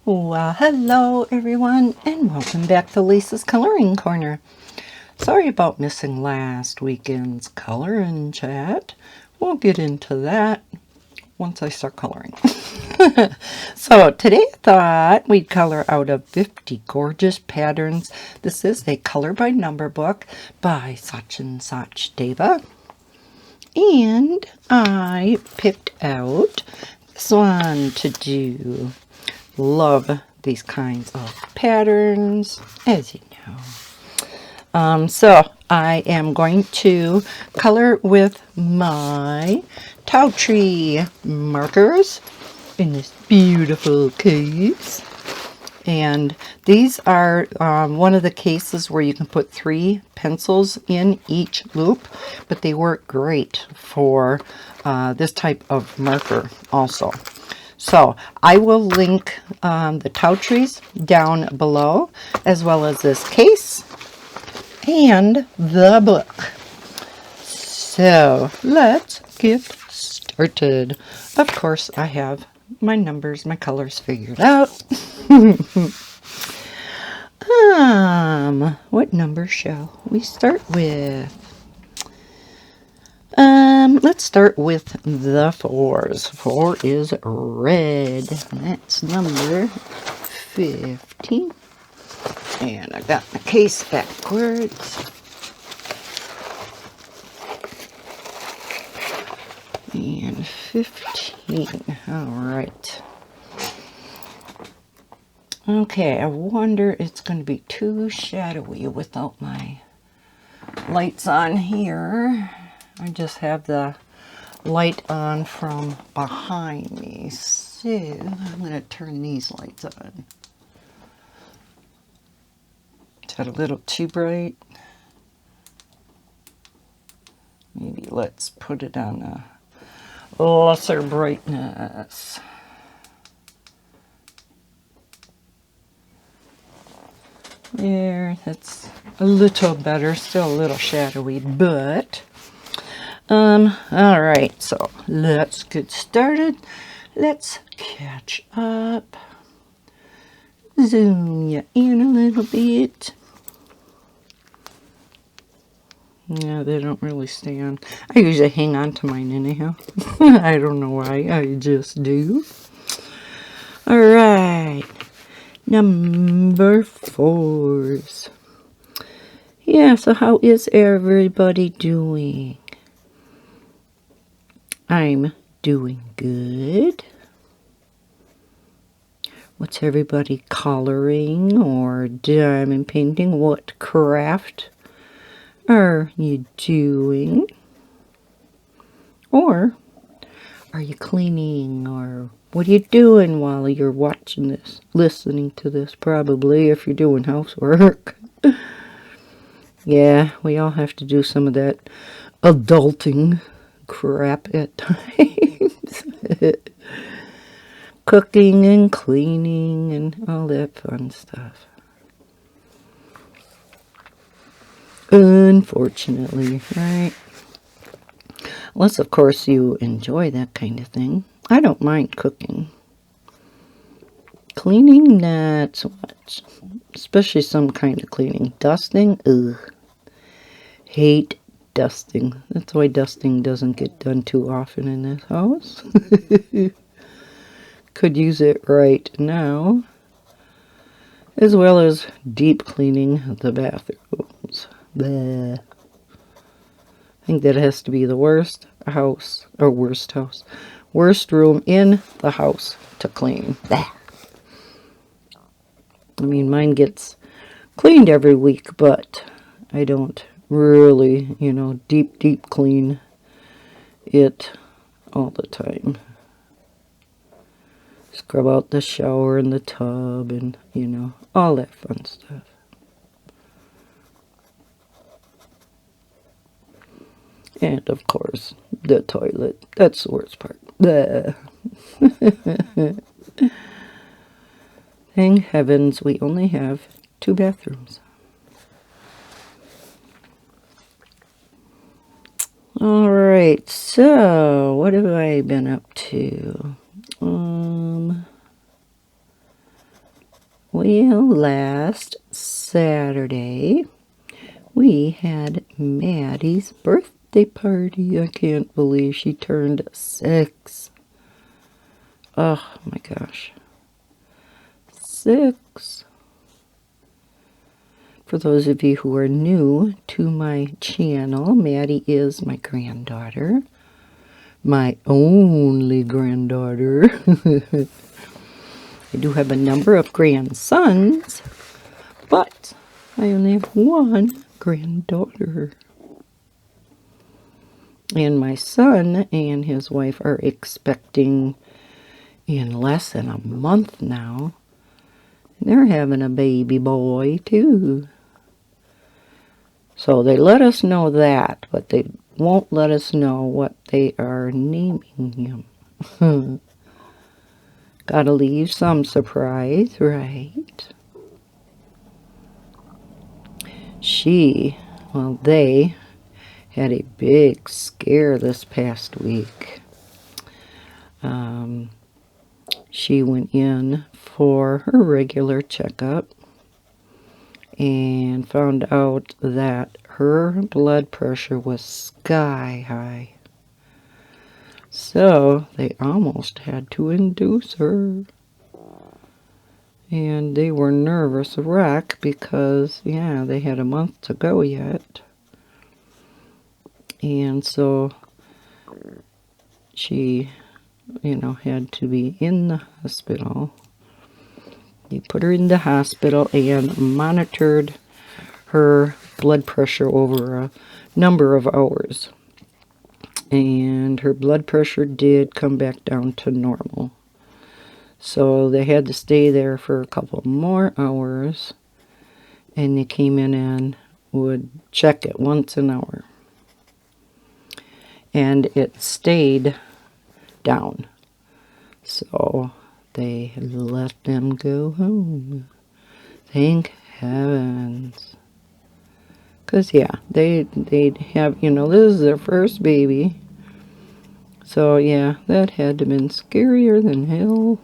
Well, hello everyone, and welcome back to Lisa's Coloring Corner. Sorry about missing last weekend's coloring chat. We'll get into that once I start coloring. So today I thought we'd color out of 50 gorgeous patterns. This is a color by number book by Sachin Sachdeva. And I picked out this one to do. Love these kinds of patterns, as you know. So I am going to color with my Taotree markers in this beautiful case. And these are one of the cases where you can put 3 pencils in each loop, but they work great for this type of marker also. So I will link the Taotrees down below, as well as this case and the book. So let's get started. Of course, I have my numbers, my colors figured out. What number shall we start with? Let's start with the 4s. 4 is red. That's number 15. And I got my case backwards. And 15. All right. Okay, I wonder it's going to be too shadowy without my lights on here. I just have the light on from behind me, so I'm going to turn these lights on. Is that a little too bright? Maybe let's put it on a lesser brightness. There, that's a little better, still a little shadowy, but all right, so let's get started. Let's catch up. Zoom you in a little bit. Yeah, they don't really stay on. I usually hang on to mine anyhow. I don't know why, I just do. All right, number 4s. Yeah, so how is everybody doing? I'm doing good. What's everybody coloring or diamond painting? What craft are you doing? Or are you cleaning? Or what are you doing while you're watching this? Listening to this, probably, if you're doing housework. Yeah, we all have to do some of that adulting crap at times. Cooking and cleaning and all that fun stuff. Unfortunately, right? Unless, of course, you enjoy that kind of thing. I don't mind cooking. Cleaning, not so much. Especially some kind of cleaning. Dusting, ugh. Hate dusting. That's why dusting doesn't get done too often in this house. Could use it right now. As well as deep cleaning the bathrooms. Bleh. I think that has to be the worst house, or worst house, worst room in the house to clean. Bleh. I mean, mine gets cleaned every week, but I don't really, deep clean it all the time. Scrub out the shower and the tub and, all that fun stuff. And, of course, the toilet. That's the worst part. Thank heavens we only have 2 bathrooms. Alright, so what have I been up to? Well, last Saturday, we had Maddie's birthday party. I can't believe she turned 6. Oh my gosh. 6. For those of you who are new to my channel, Maddie is my granddaughter. My only granddaughter. I do have a number of grandsons, but I only have one granddaughter. And my son and his wife are expecting in less than a month now. They're having a baby boy too. So they let us know that, but they won't let us know what they are naming him. Gotta leave some surprise, right? They had a big scare this past week. She went in for her regular checkup and found out that her blood pressure was sky high. So they almost had to induce her. And they were nervous wreck because, yeah, they had a month to go yet. And so she, had to be in the hospital. They put her in the hospital and monitored her blood pressure over a number of hours. And her blood pressure did come back down to normal. So they had to stay there for a couple more hours. And they came in and would check it once an hour. And it stayed down. So they let them go home. Thank heavens. Because, yeah, they'd have, this is their first baby. So, yeah, that had to have been scarier than hell.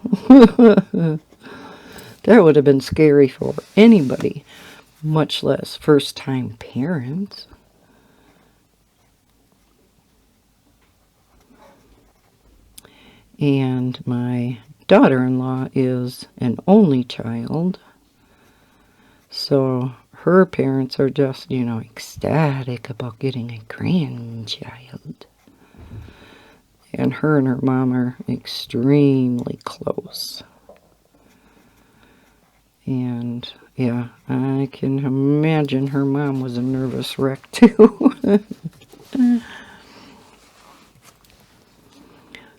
That would have been scary for anybody, much less first-time parents. And my daughter-in-law is an only child. So her parents are just, ecstatic about getting a grandchild. And her mom are extremely close. And, yeah, I can imagine her mom was a nervous wreck, too.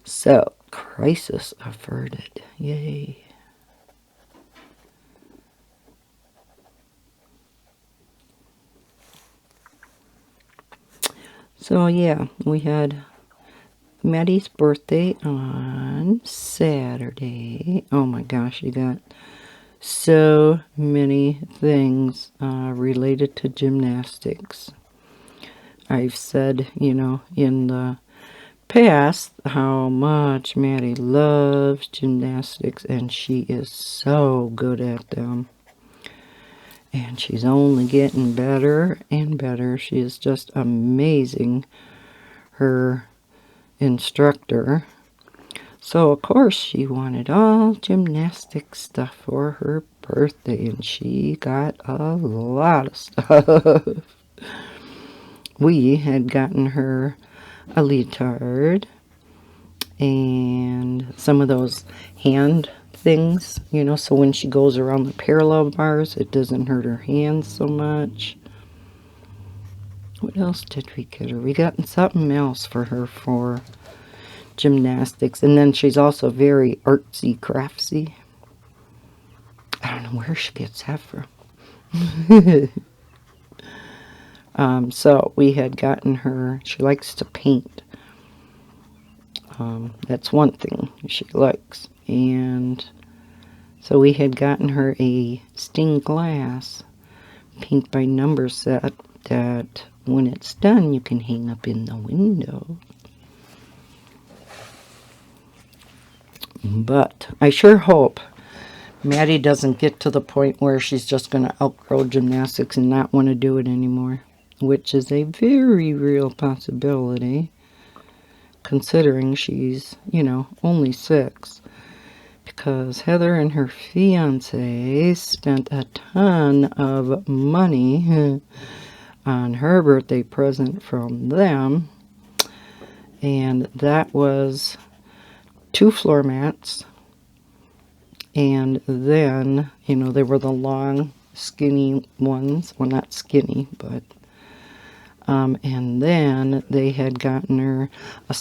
So, crisis averted. Yay. So, yeah, we had Maddie's birthday on Saturday. Oh my gosh, you got so many things related to gymnastics. I've said, in the past how much Maddie loves gymnastics, and she is so good at them. And she's only getting better and better. She is just amazing, her instructor. So, of course, she wanted all gymnastics stuff for her birthday, and she got a lot of stuff. We had gotten her a leotard and some of those hand things, so when she goes around the parallel bars, it doesn't hurt her hands so much. What else did we get her? We got something else for her for gymnastics. And then she's also very artsy, craftsy. I don't know where she gets that from. So we had gotten her, she likes to paint. That's one thing she likes. And so we had gotten her a stained glass paint by number set that when it's done you can hang up in the window. But I sure hope Maddie doesn't get to the point where she's just going to outgrow gymnastics and not want to do it anymore, which is a very real possibility, considering she's, you know, only 6. Because Heather and her fiance spent a ton of money on her birthday present from them, and that was 2 floor mats, and then, you know, they were the long skinny ones, well, not skinny, but and then they had gotten her a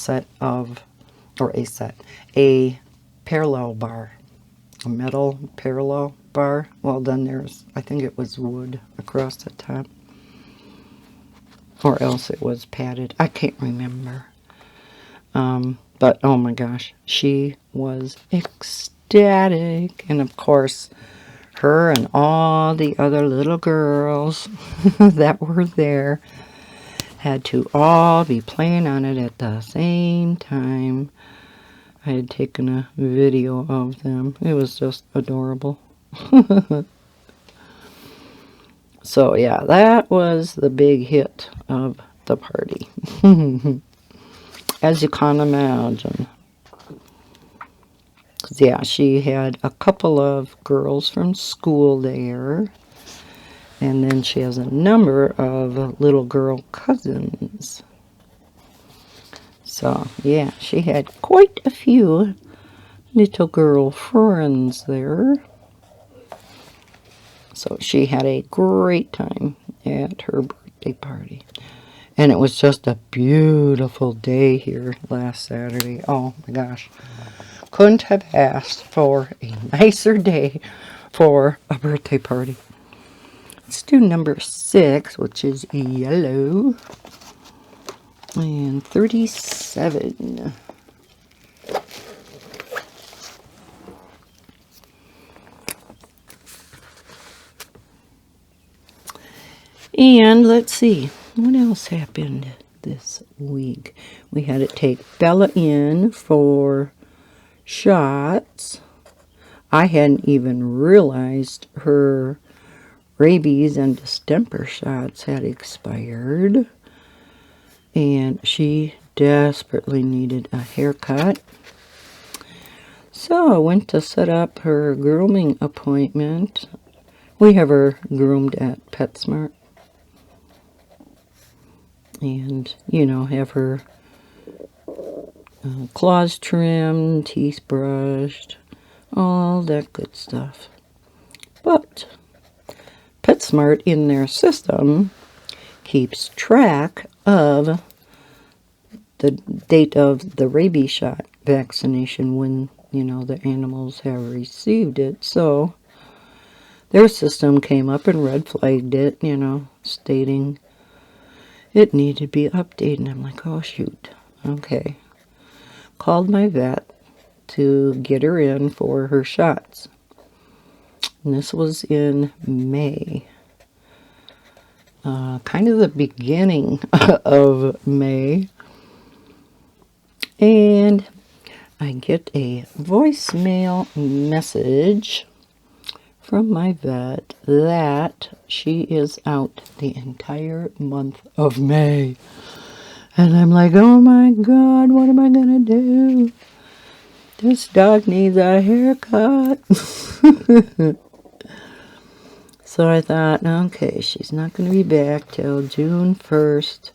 parallel bar, a metal parallel bar. Well, then there's, I think it was wood across the top, or else it was padded. I can't remember. But oh my gosh, she was ecstatic. And of course, her and all the other little girls that were there had to all be playing on it at the same time. I had taken a video of them. It was just adorable. So yeah, that was the big hit of the party. As you can imagine. 'Cause, yeah, she had a couple of girls from school there. And then she has a number of little girl cousins. So, yeah, she had quite a few little girl friends there. So she had a great time at her birthday party. And it was just a beautiful day here last Saturday. Oh my gosh. Couldn't have asked for a nicer day for a birthday party. Let's do number 6, which is yellow. And 37. And let's see, what else happened this week? We had to take Bella in for shots. I hadn't even realized her rabies and distemper shots had expired. And she desperately needed a haircut. So I went to set up her grooming appointment. We have her groomed at PetSmart. And, you know, have her claws trimmed, teeth brushed, all that good stuff. But PetSmart in their system keeps track of the date of the rabies shot vaccination when, you know, the animals have received it. So their system came up and red flagged it, you know, stating it needed to be updated. I'm like, oh shoot, okay. Called my vet to get her in for her shots. And this was in May. Kind of the beginning of May. And I get a voicemail message from my vet that she is out the entire month of May. And I'm like, oh my God, what am I gonna do? This dog needs a haircut. So I thought, okay, she's not going to be back till June 1st.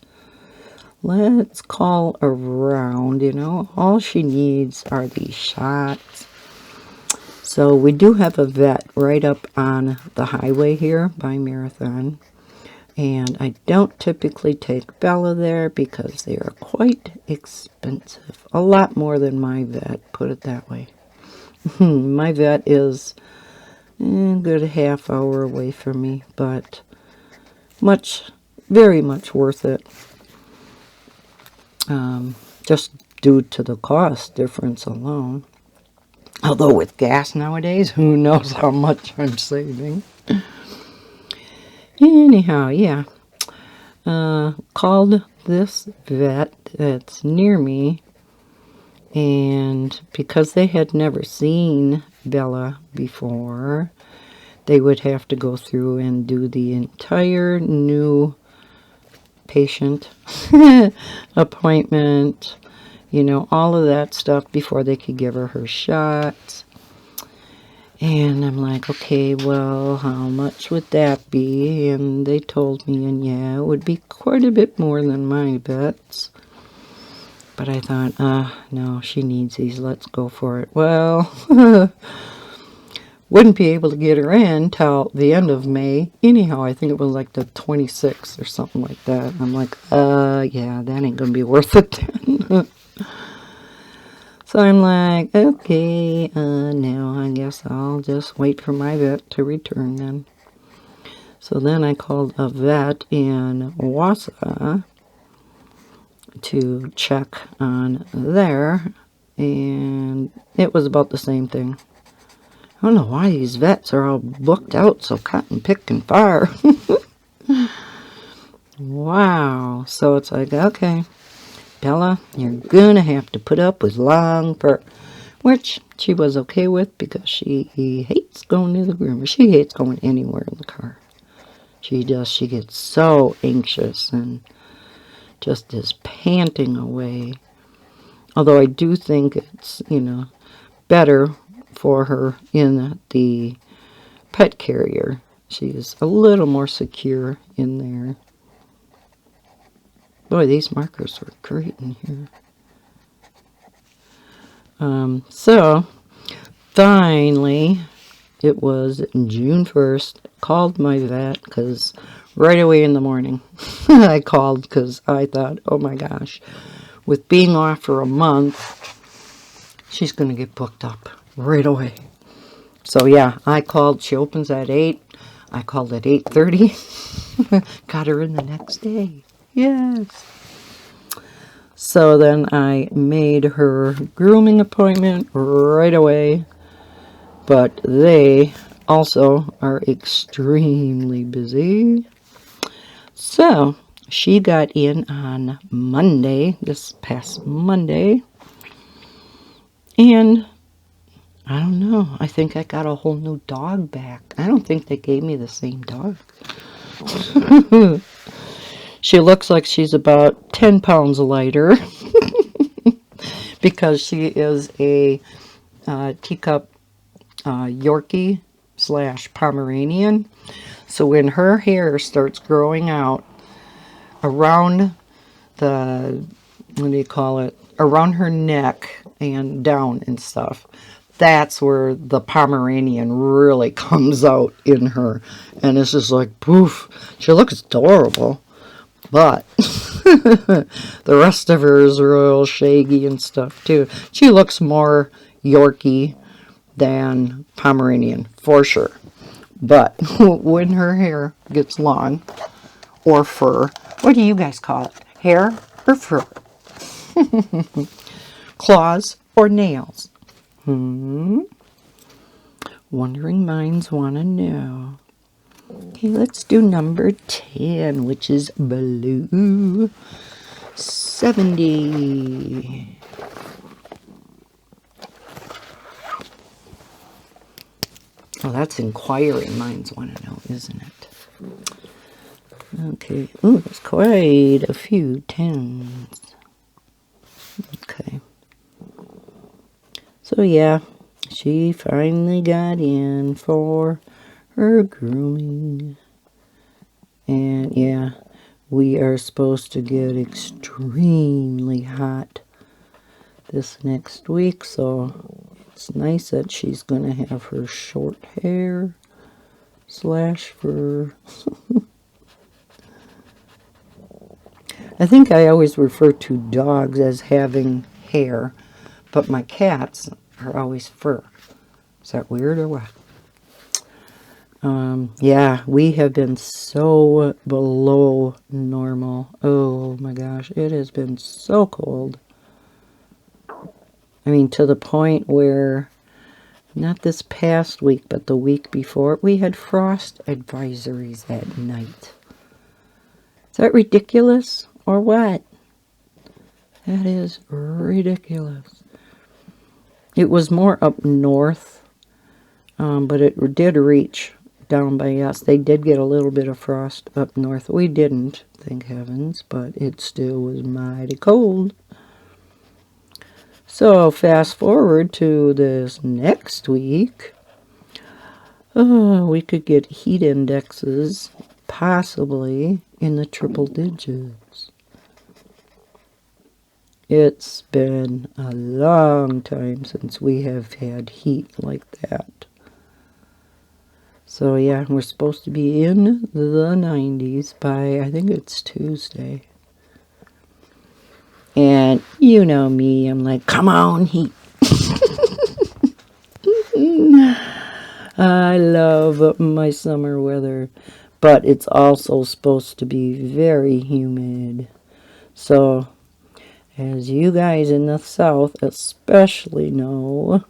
Let's call around, you know. All she needs are these shots. So we do have a vet right up on the highway here by Marathon. And I don't typically take Bella there because they are quite expensive. A lot more than my vet, put it that way. My vet is a good half hour away from me, but very much worth it. Just due to the cost difference alone. Although with gas nowadays, who knows how much I'm saving. Anyhow, yeah. Called this vet that's near me, and because they had never seen Bella before, they would have to go through and do the entire new patient appointment, you know, all of that stuff before they could give her shots. And I'm like, okay, well, how much would that be? And they told me, and yeah, it would be quite a bit more than my bets. But I thought, no, she needs these. Let's go for it. Well, wouldn't be able to get her in till the end of May. Anyhow, I think it was like the 26th or something like that. I'm like, yeah, that ain't going to be worth it then. So I'm like, okay, now I guess I'll just wait for my vet to return then. So then I called a vet in Wausau to check on there, and it was about the same thing. I don't know why these vets are all booked out so cotton picking far. Wow. So it's like, okay, Bella, you're gonna have to put up with long fur, which she was okay with because she hates going to the groomer. She hates going anywhere in the car. She does. She gets so anxious and just is panting away. Although I do think it's, you know, better for her in the pet carrier. She's a little more secure in there. Boy, these markers were great in here. So, finally, it was June 1st. Called my vet because right away in the morning, I called because I thought, oh my gosh, with being off for a month, she's going to get booked up right away. So, yeah, I called. She opens at 8. I called at 8:30. Got her in the next day. Yes. So then I made her grooming appointment right away. But they also are extremely busy. So she got in on Monday, this past Monday. And I don't know. I think I got a whole new dog back. I don't think they gave me the same dog. She looks like she's about 10 pounds lighter because she is a teacup Yorkie / Pomeranian. So when her hair starts growing out around the, what do you call it, around her neck and down and stuff, that's where the Pomeranian really comes out in her. And it's just like, poof. She looks adorable. But the rest of her is real shaggy and stuff too. She looks more Yorkie than Pomeranian, for sure. But when her hair gets long, or fur, what do you guys call it? Hair or fur? Claws or nails? Wondering minds want to know. Okay, let's do number 10, which is blue. 70. Oh, that's inquiring minds want to know, isn't it? Okay. Ooh, there's quite a few 10s. Okay. So, yeah, she finally got in for her grooming. And, yeah, we are supposed to get extremely hot this next week, so it's nice that she's going to have her short hair / fur. I think I always refer to dogs as having hair, but my cats are always fur. Is that weird or what? Yeah, we have been so below normal. Oh my gosh, it has been so cold. I mean, to the point where, not this past week, but the week before, we had frost advisories at night. Is that ridiculous or what? That is ridiculous. It was more up north but it did reach down by us. They did get a little bit of frost up north. We didn't, thank heavens, but it still was mighty cold. So fast forward to this next week. We could get heat indexes possibly in the triple digits. It's been a long time since we have had heat like that. So yeah, we're supposed to be in the 90s by, I think it's Tuesday. And you know me, I'm like, come on, heat. I love my summer weather, but it's also supposed to be very humid. So, as you guys in the South especially know,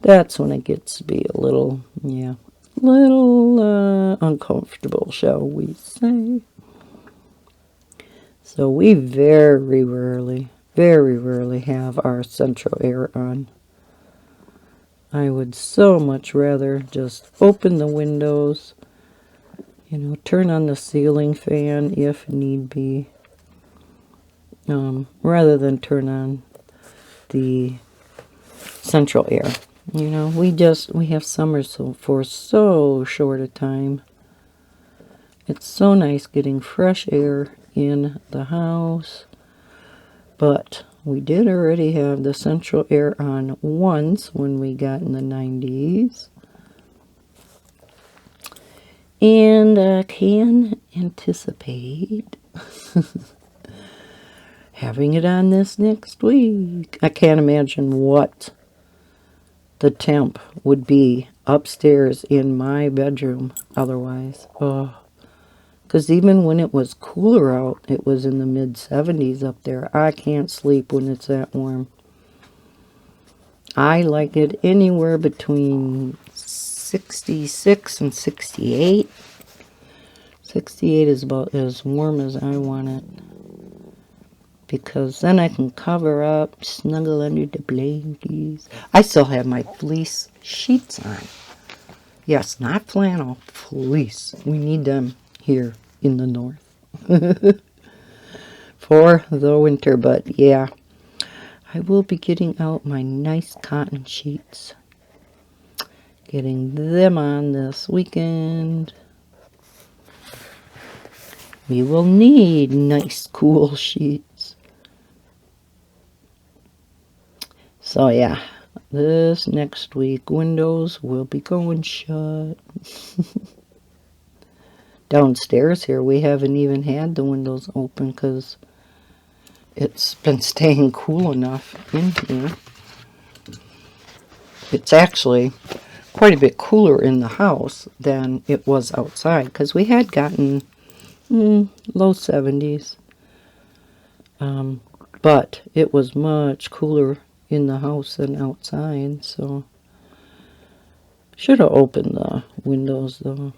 that's when it gets to be a little uncomfortable, shall we say. So we very rarely have our central air on. I would so much rather just open the windows, turn on the ceiling fan if need be, rather than turn on the central air. We have summers for so short a time. It's so nice getting fresh air in the house, but we did already have the central air on once when we got in the 90s. And I can anticipate having it on this next week. I can't imagine what the temp would be upstairs in my bedroom otherwise. Because even when it was cooler out, it was in the mid-70s up there. I can't sleep when it's that warm. I like it anywhere between 66 and 68. 68 is about as warm as I want it. Because then I can cover up, snuggle under the blankets. I still have my fleece sheets on. Yes, not flannel, fleece. We need them here in the north for the winter. But yeah, I will be getting out my nice cotton sheets. Getting them on this weekend. We will need nice cool sheets. So yeah, this next week windows will be going shut. Downstairs here we haven't even had the windows open because it's been staying cool enough in here. It's actually quite a bit cooler in the house than it was outside because we had gotten low 70s. But it was much cooler in the house than outside, so should have opened the windows though.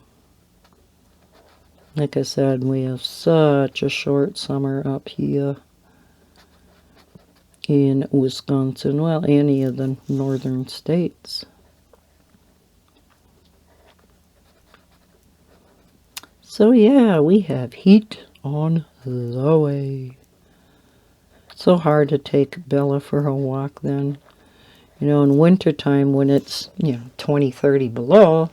Like I said, we have such a short summer up here in Wisconsin, well, any of the northern states. So yeah, we have heat on the way. So hard to take Bella for a walk then. In wintertime when it's, 20, 30 below,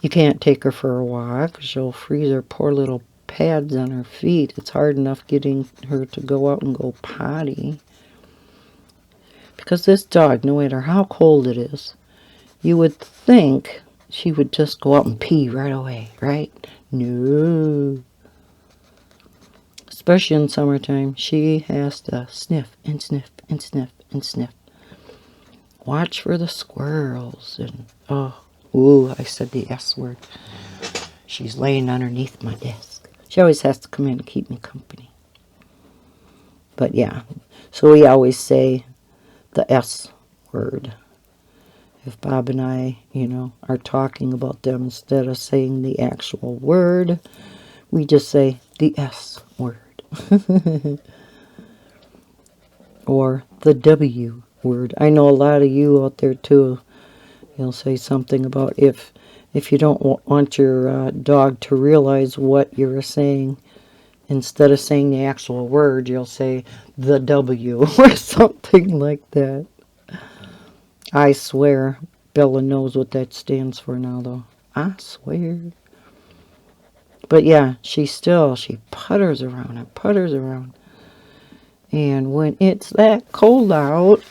you can't take her for a walk. She'll freeze her poor little pads on her feet. It's hard enough getting her to go out and go potty. Because this dog, no matter how cold it is, you would think she would just go out and pee right away, right? No. Especially in summertime, she has to sniff and sniff and sniff and sniff. Watch for the squirrels and, I said the S word. She's laying underneath my desk. She always has to come in and keep me company. But yeah, so we always say the S word. If Bob and I, are talking about them, instead of saying the actual word, we just say the S word. Or the W word. I know a lot of you out there too, He'll say something about if you don't want your dog to realize what you're saying, instead of saying the actual word, you'll say the W or something like that. I swear, Bella knows what that stands for now, though. I swear. But yeah, she putters around and putters around. And when it's that cold out,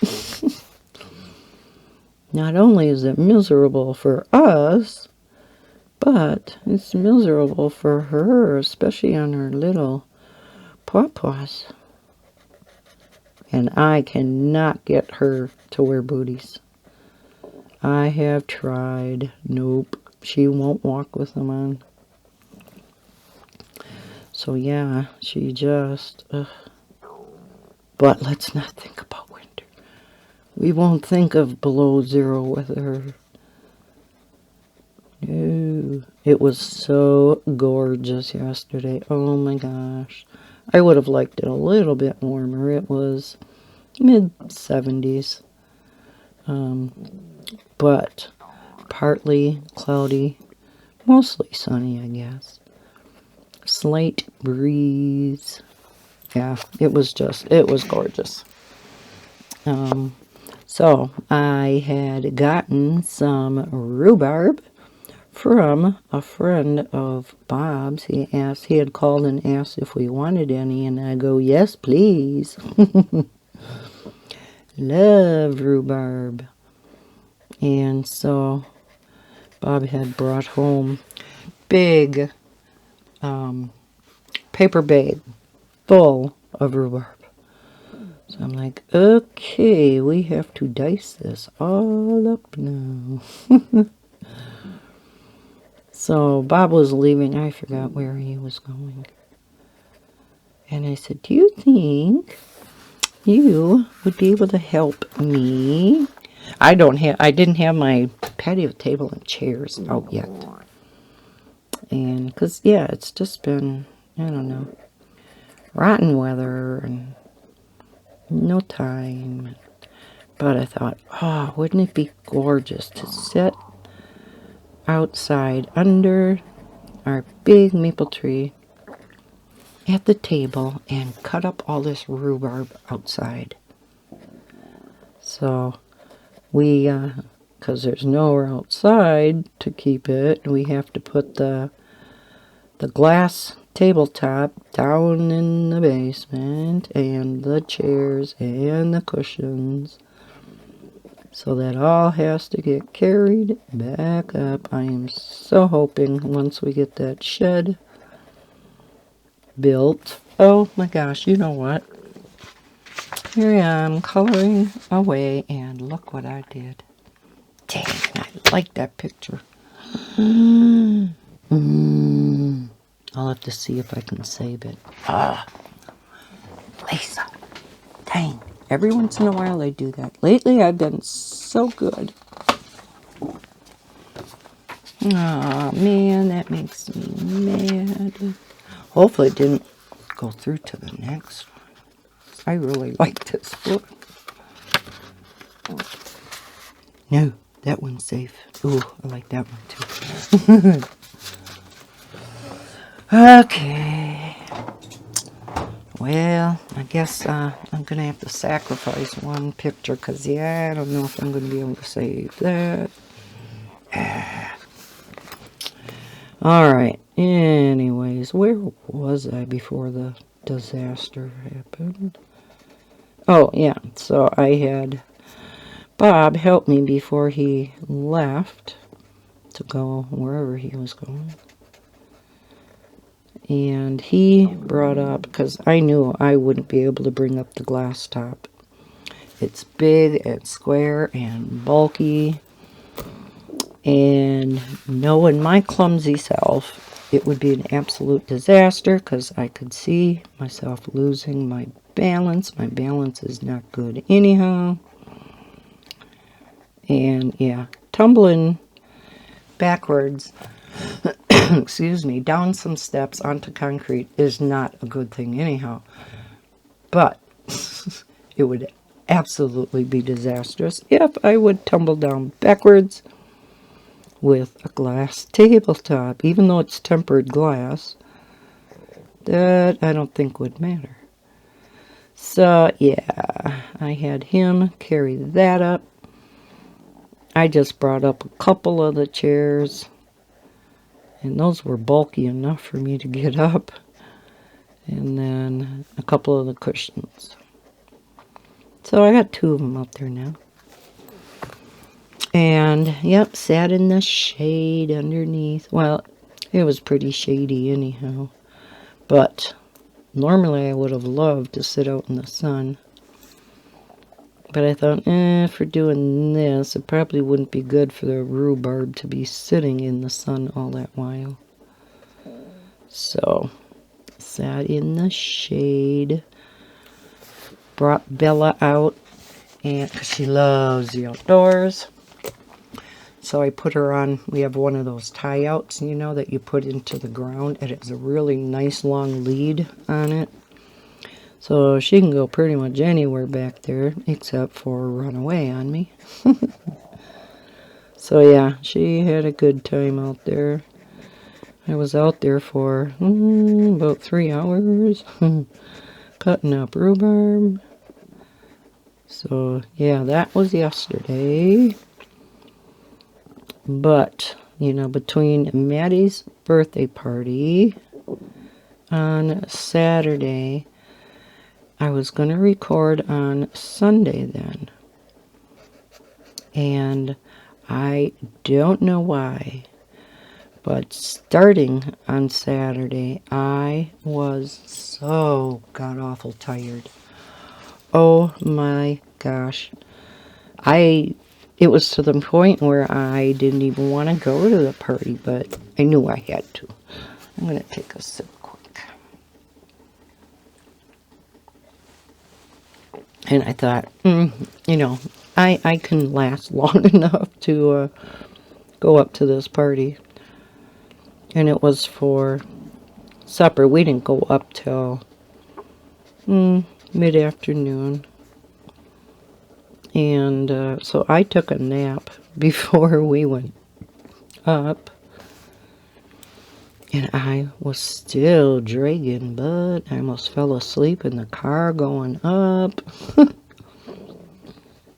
not only is it miserable for us, but it's miserable for her, especially on her little paws. And I cannot get her to wear booties. I have tried. Nope. She won't walk with them on. So yeah, she just... But let's not think about winter. We won't think of below zero with her. No. It was so gorgeous yesterday. Oh my gosh. I would have liked it a little bit warmer. It was mid-70s. But partly cloudy, mostly sunny, I guess. Slight breeze. Yeah, it was gorgeous. So I had gotten some rhubarb from a friend of Bob's. He had called and asked if we wanted any, and I go, yes, please. Love rhubarb. And so Bob had brought home big paper bag full of rhubarb. So I'm like, okay, we have to dice this all up now. So Bob was leaving. I forgot where he was going. And I said, do you think you would be able to help me? I didn't have my patio table and chairs out yet. And because, yeah, it's just been, I don't know, rotten weather and no time. But I thought, oh, wouldn't it be gorgeous to sit outside under our big maple tree at the table and cut up all this rhubarb outside. So we, because there's nowhere outside to keep it, we have to put the glass tabletop down in the basement, and the chairs and the cushions. So that all has to get carried back up. I am so hoping once we get that shed built. Oh my gosh, you know what? Here I am coloring away, and look what I did. Dang, I like that picture. I'll have to see if I can save it. Lisa. Dang. Every once in a while I do that. Lately I've been so good. Aw, man, that makes me mad. Hopefully it didn't go through to the next one. I really like this book. No, that one's safe. Ooh, I like that one too. Okay. Well, I guess I'm going to have to sacrifice one picture because, yeah, I don't know if I'm going to be able to save that. All right. Anyways, where was I before the disaster happened? Oh, yeah. So I had Bob help me before he left to go wherever he was going. And he brought up, because I knew I wouldn't be able to bring up the glass top. It's big and square and bulky. And knowing my clumsy self, it would be an absolute disaster because I could see myself losing my balance. My balance is not good anyhow. And yeah, tumbling backwards, excuse me, down some steps onto concrete is not a good thing anyhow. But it would absolutely be disastrous if I would tumble down backwards with a glass tabletop, even though it's tempered glass. That I don't think would matter. So yeah, I had him carry that up. I just brought up a couple of the chairs, and those were bulky enough for me to get up. And then a couple of the cushions. So I got 2 of them up there now. And, yep, sat in the shade underneath. Well, it was pretty shady anyhow. But normally I would have loved to sit out in the sun. But I thought, for doing this, it probably wouldn't be good for the rhubarb to be sitting in the sun all that while. So, sat in the shade. Brought Bella out, and 'cause she loves the outdoors. So I put her on, we have one of those tie-outs, you know, that you put into the ground, and it's a really nice long lead on it. So she can go pretty much anywhere back there, except for run away on me. So yeah, she had a good time out there. I was out there for about 3 hours, cutting up rhubarb. So yeah, that was yesterday. But, you know, between Maddie's birthday party on Saturday, I was going to record on Sunday then. And I don't know why, but starting on Saturday, I was so god-awful tired. Oh my gosh. It was to the point where I didn't even want to go to the party, but I knew I had to. I'm going to take a sip quick. And I thought, you know, I can last long enough to go up to this party. And it was for supper. We didn't go up till mid-afternoon. And so I took a nap before we went up. And I was still dragging, but I almost fell asleep in the car going up.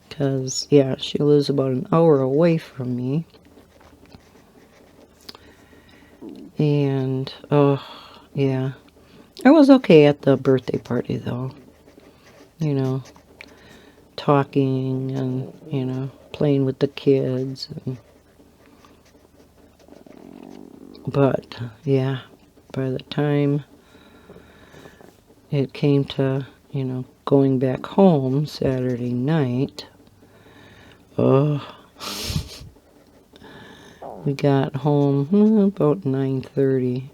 Because, yeah, she lives about an hour away from me. And, oh, yeah. I was okay at the birthday party, though. You know, talking and, you know, playing with the kids. But, yeah, by the time it came to, you know, going back home Saturday night, we got home about 9:30.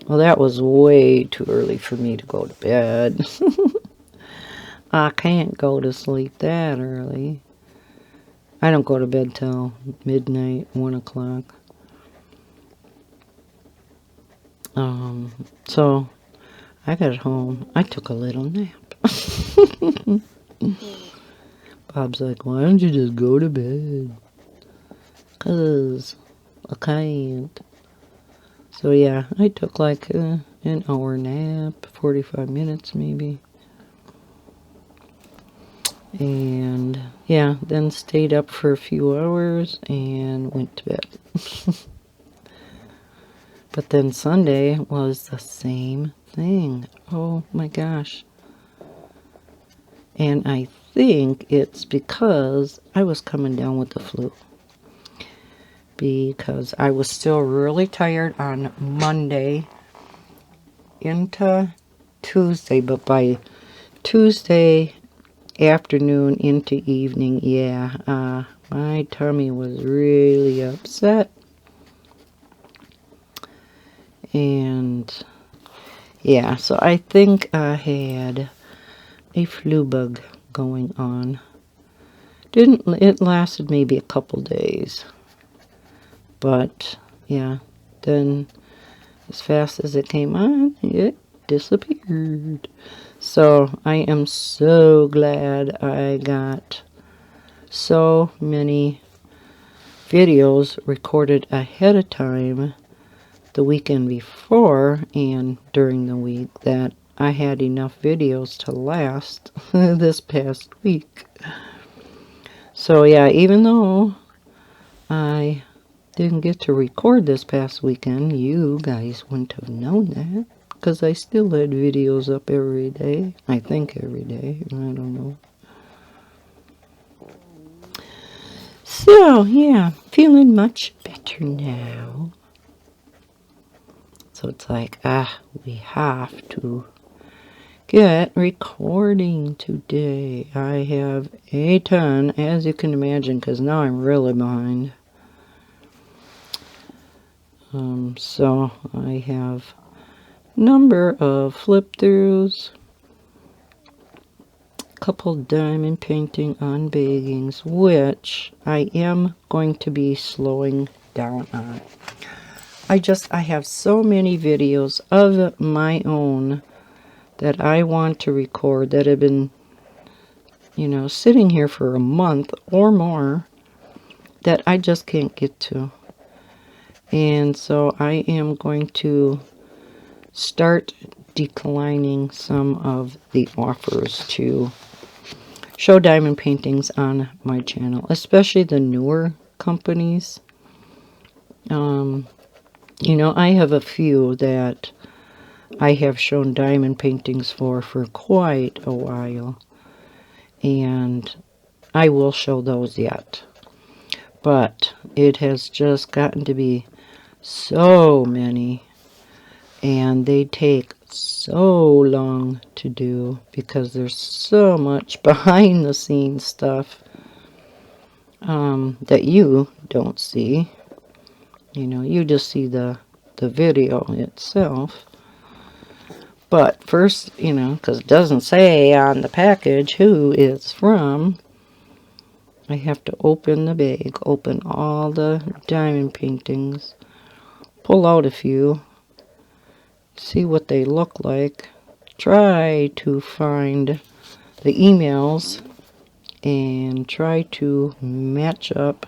Well, that was way too early for me to go to bed. I can't go to sleep that early. I don't go to bed till midnight, 1 o'clock. So I got home. I took a little nap. Bob's like, why don't you just go to bed? 'Cause I can't. So yeah, I took like an hour nap, 45 minutes maybe. And yeah, then stayed up for a few hours and went to bed. But then Sunday was the same thing. Oh my gosh. And I think it's because I was coming down with the flu. Because I was still really tired on Monday into Tuesday. But by Tuesday afternoon into evening, yeah, my tummy was really upset. And yeah, so I think I had a flu bug going on. It lasted maybe a couple days. But yeah, then as fast as it came on, it disappeared. So I am so glad I got so many videos recorded ahead of time the weekend before and during the week that I had enough videos to last this past week. So yeah, even though I didn't get to record this past weekend, you guys wouldn't have known that because I still had videos up every day. I think every day. I don't know. So yeah, feeling much better now. So it's like, we have to get recording today. I have a ton, as you can imagine, because now I'm really behind. So I have number of flip throughs, couple diamond painting on baggings, which I am going to be slowing down on. I have so many videos of my own that I want to record that have been, sitting here for a month or more that I just can't get to. And so I am going to start declining some of the offers to show diamond paintings on my channel, especially the newer companies. I have a few that I have shown diamond paintings for quite a while, and I will show those yet. But it has just gotten to be so many, and they take so long to do because there's so much behind the scenes stuff that you don't see. You just see the video itself. But first, because it doesn't say on the package who it's from, I have to open the bag, open all the diamond paintings, pull out a few, see what they look like, try to find the emails, and try to match up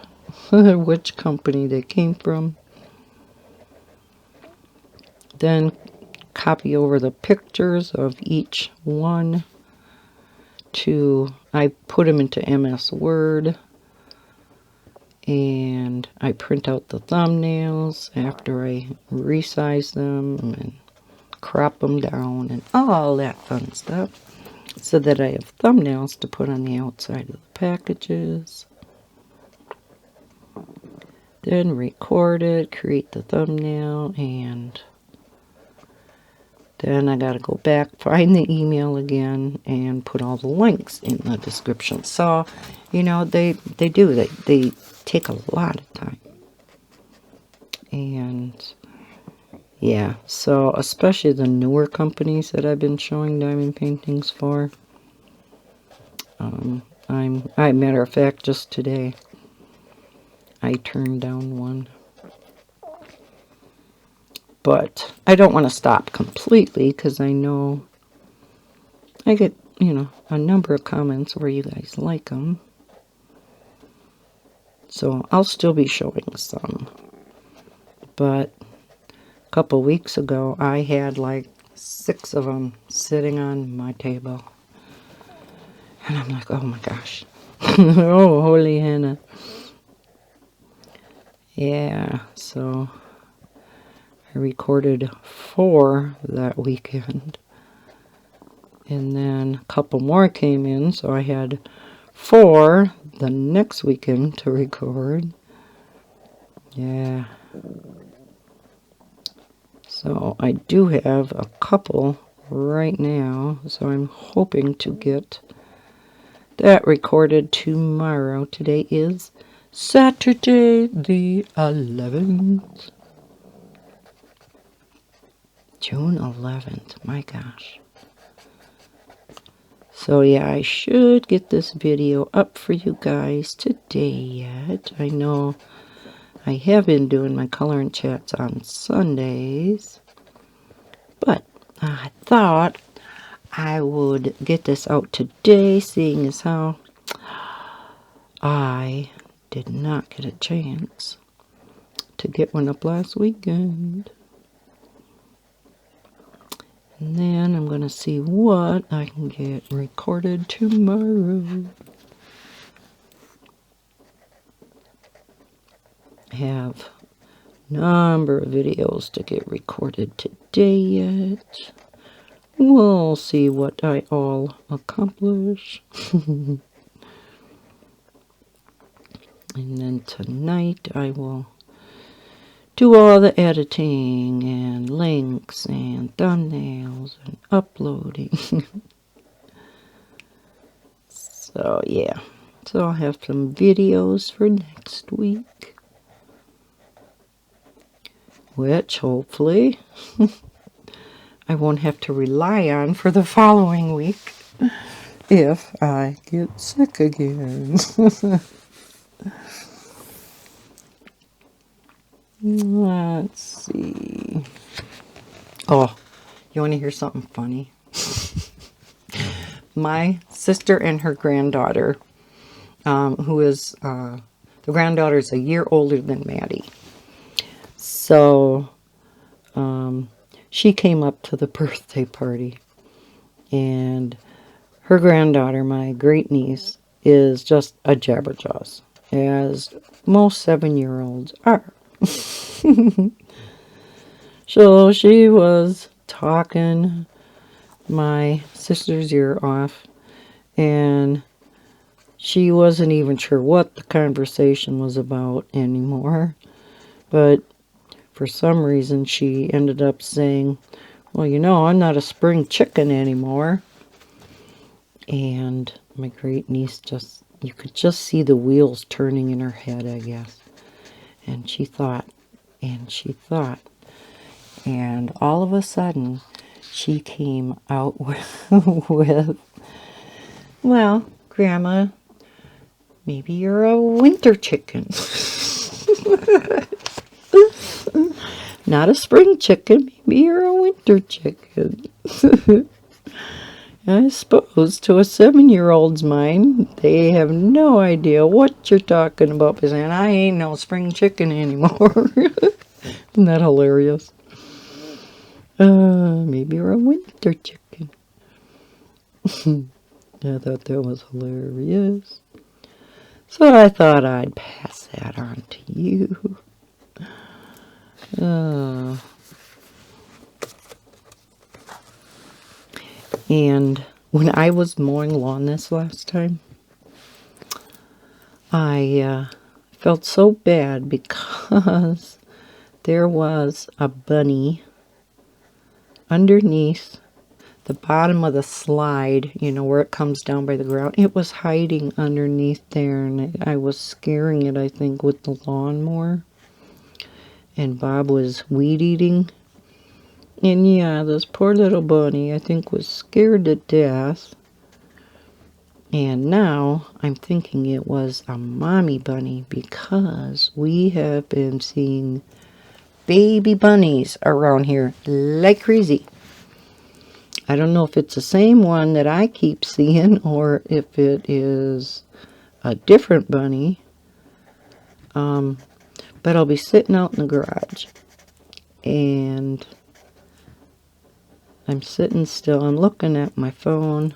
which company they came from. Then copy over the pictures of each one I put them into MS Word, and I print out the thumbnails after I resize them and crop them down and all that fun stuff, so that I have thumbnails to put on the outside of the packages. Then record it, create the thumbnail, and then I gotta go back, find the email again, and put all the links in the description. So, they take a lot of time. And yeah, so especially the newer companies that I've been showing diamond paintings for. Matter of fact, just today, I turned down one. But I don't want to stop completely because I know I get, a number of comments where you guys like them. So I'll still be showing some. But a couple weeks ago, I had like 6 of them sitting on my table. And I'm like, oh my gosh. Oh, holy Hannah. Yeah, so I recorded 4 that weekend. And then a couple more came in, so I had 4 the next weekend to record. Yeah. So I do have a couple right now, so I'm hoping to get that recorded tomorrow. Today is Saturday the 11th. June 11th, my gosh. So yeah, I should get this video up for you guys today yet. I know I have been doing my coloring chats on Sundays, but I thought I would get this out today, seeing as how I did not get a chance to get one up last weekend. And then I'm going to see what I can get recorded tomorrow. I have a number of videos to get recorded today yet. We'll see what I all accomplish. And then tonight I will do all the editing and links and thumbnails and uploading. So yeah, so I'll have some videos for next week, which hopefully I won't have to rely on for the following week if I get sick again. Let's see. Oh, you want to hear something funny? My sister and her granddaughter, who is, the granddaughter is a year older than Maddie. So, she came up to the birthday party. And her granddaughter, my great niece, is just a jabberjaw, as most 7-year-olds are. So she was talking my sister's ear off, and she wasn't even sure what the conversation was about anymore. But for some reason she ended up saying, well, you know, I'm not a spring chicken anymore. And my great niece just, you could just see the wheels turning in her head, I guess. And she thought, and she thought. And all of a sudden, she came out with, well, Grandma, maybe you're a winter chicken. Not a spring chicken, maybe you're a winter chicken. I suppose to a 7-year-old's mind, they have no idea what you're talking about. By saying, I ain't no spring chicken anymore. Isn't that hilarious? Maybe you're a winter chicken. I thought that was hilarious. So I thought I'd pass that on to you. And when I was mowing lawn this last time, I felt so bad because there was a bunny underneath the bottom of the slide, you know, where it comes down by the ground. It was hiding underneath there, and I was scaring it, I think, with the lawnmower. And Bob was weed eating. And yeah, this poor little bunny, I think, was scared to death. And now I'm thinking it was a mommy bunny, because we have been seeing baby bunnies around here like crazy. I don't know if it's the same one that I keep seeing or if it is a different bunny. But I'll be sitting out in the garage, and I'm sitting still. I'm looking at my phone.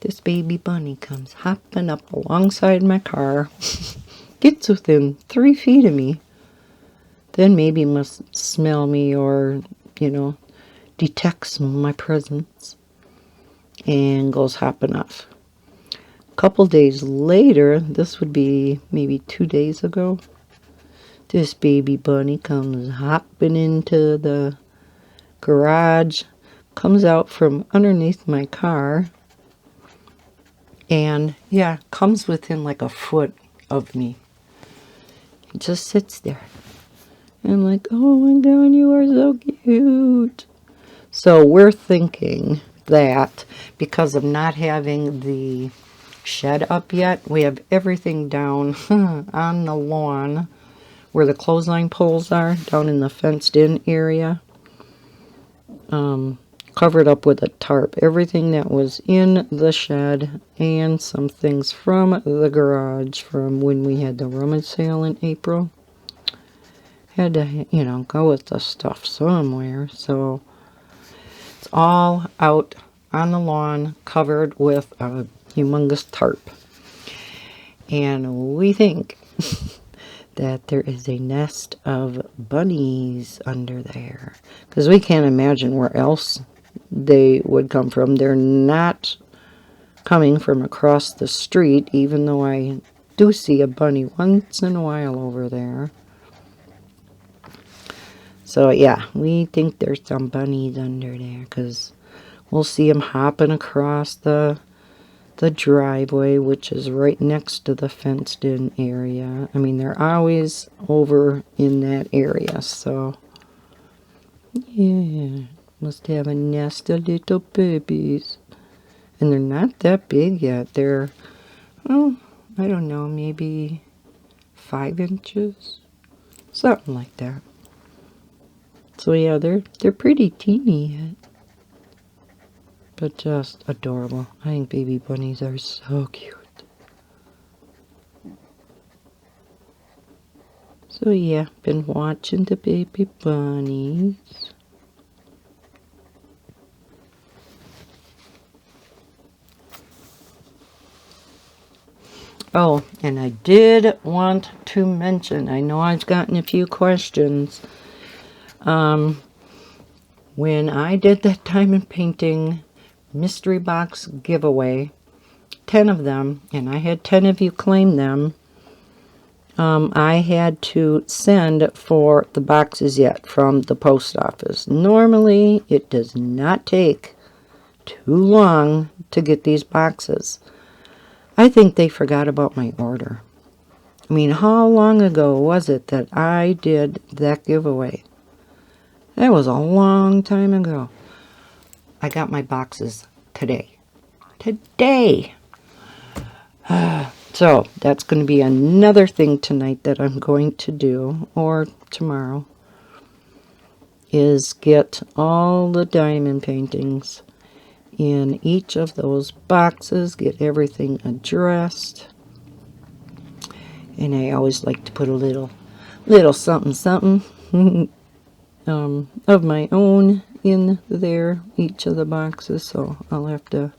This baby bunny comes hopping up alongside my car, gets within 3 feet of me, then maybe must smell me or, you know, detects my presence, and goes hopping off. A couple days later, this would be maybe 2 days ago, this baby bunny comes hopping into the garage, comes out from underneath my car, and yeah, comes within like a foot of me. It just sits there. And I'm like, oh my God, you are so cute. So we're thinking that because of not having the shed up yet, we have everything down on the lawn where the clothesline poles are, down in the fenced in area. covered up with a tarp. Everything that was in the shed and some things from the garage from when we had the rummage sale in April. Had to, you know, go with the stuff somewhere. So it's all out on the lawn covered with a humongous tarp. And we think that there is a nest of bunnies under there. Because we can't imagine where else they would come from. They're not coming from across the street, even though I do see a bunny once in a while over there. So yeah, we think there's some bunnies under there because we'll see them hopping across the driveway, which is right next to the fenced-in area. I mean, they're always over in that area, so yeah, must have a nest of little babies. And they're not that big yet. They're, oh, I don't know, maybe 5 inches, something like that. So yeah, they're pretty teeny yet. But just adorable. I think baby bunnies are so cute. So yeah, been watching the baby bunnies. Oh, and I did want to mention, I know I've gotten a few questions. When I did that diamond painting mystery box giveaway, 10 of them, and I had 10 of you claim them, I had to send for the boxes yet from the post office. Normally, it does not take too long to get these boxes. I think they forgot about my order. I mean, how long ago was it that I did that giveaway? That was a long time ago. I got my boxes today. Today! So, that's going to be another thing tonight that I'm going to do, or tomorrow, is get all the diamond paintings in each of those boxes, get everything addressed. And I always like to put a little something something of my own in there, each of the boxes. So I'll have to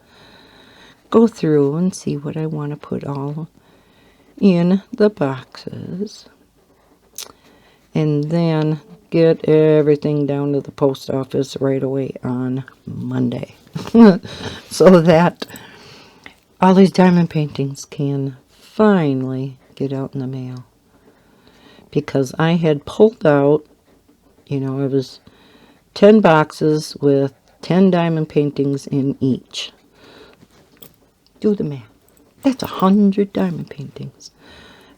go through and see what I want to put all in the boxes. And then get everything down to the post office right away on Monday. So that all these diamond paintings can finally get out in the mail. Because I had pulled out, you know, it was 10 boxes with 10 diamond paintings in each. Do the math. That's 100 diamond paintings.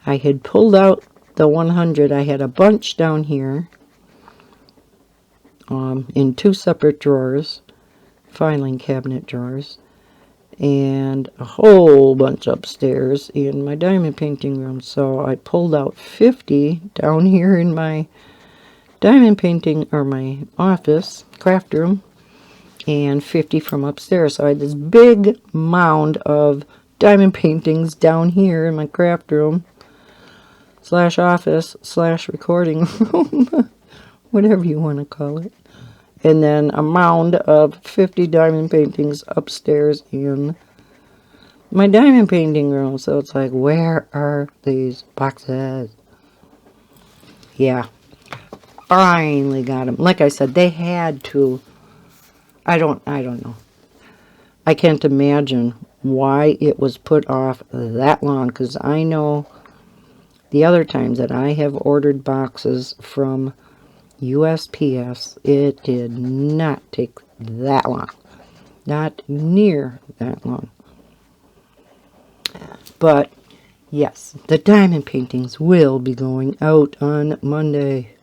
I had pulled out the 100. I had a bunch down here in 2 separate drawers, filing cabinet drawers, and a whole bunch upstairs in my diamond painting room. So I pulled out 50 down here in my diamond painting, or my office, craft room, and 50 from upstairs. So I had this big mound of diamond paintings down here in my craft room / office / recording room, whatever you want to call it. And then a mound of 50 diamond paintings upstairs in my diamond painting room. So it's like, where are these boxes? Yeah. Finally got them. Like I said, they had to. I don't know. I can't imagine why it was put off that long, because I know the other times that I have ordered boxes from USPS, it did not take that long. Not near that long. But, yes, the diamond paintings will be going out on Monday.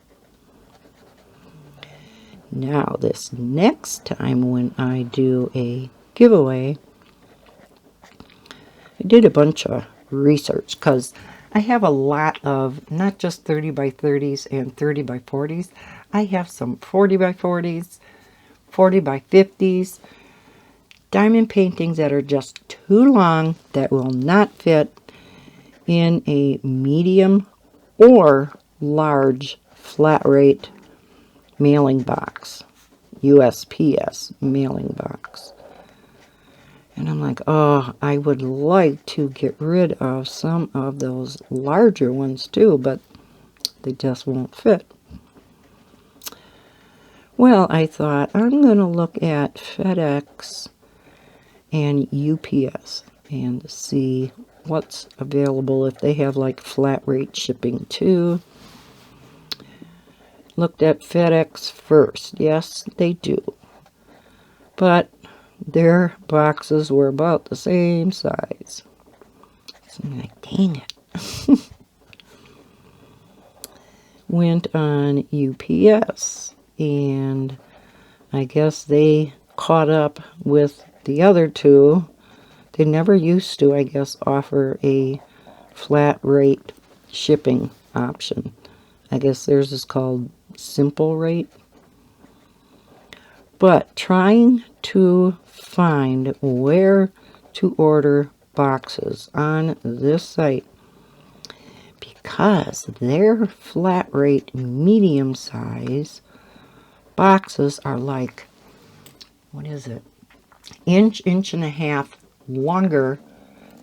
Now, this next time when I do a giveaway, I did a bunch of research, because I have a lot of not just 30 by 30s and 30 by 40s. I have some 40 by 40s, 40 by 50s. Diamond paintings that are just too long, that will not fit in a medium or large flat rate mailing box, USPS mailing box. And I'm like, oh, I would like to get rid of some of those larger ones too, but they just won't fit. Well, I thought I'm going to look at FedEx and UPS and see what's available, if they have like flat rate shipping too. Looked at FedEx first. Yes, they do. But their boxes were about the same size. So I'm like, dang it. Went on UPS, and I guess they caught up with the other two. They never used to, I guess, offer a flat rate shipping option. I guess theirs is called simple rate. But trying to find where to order boxes on this site, because their flat rate medium size boxes are like, what is it, inch and a half longer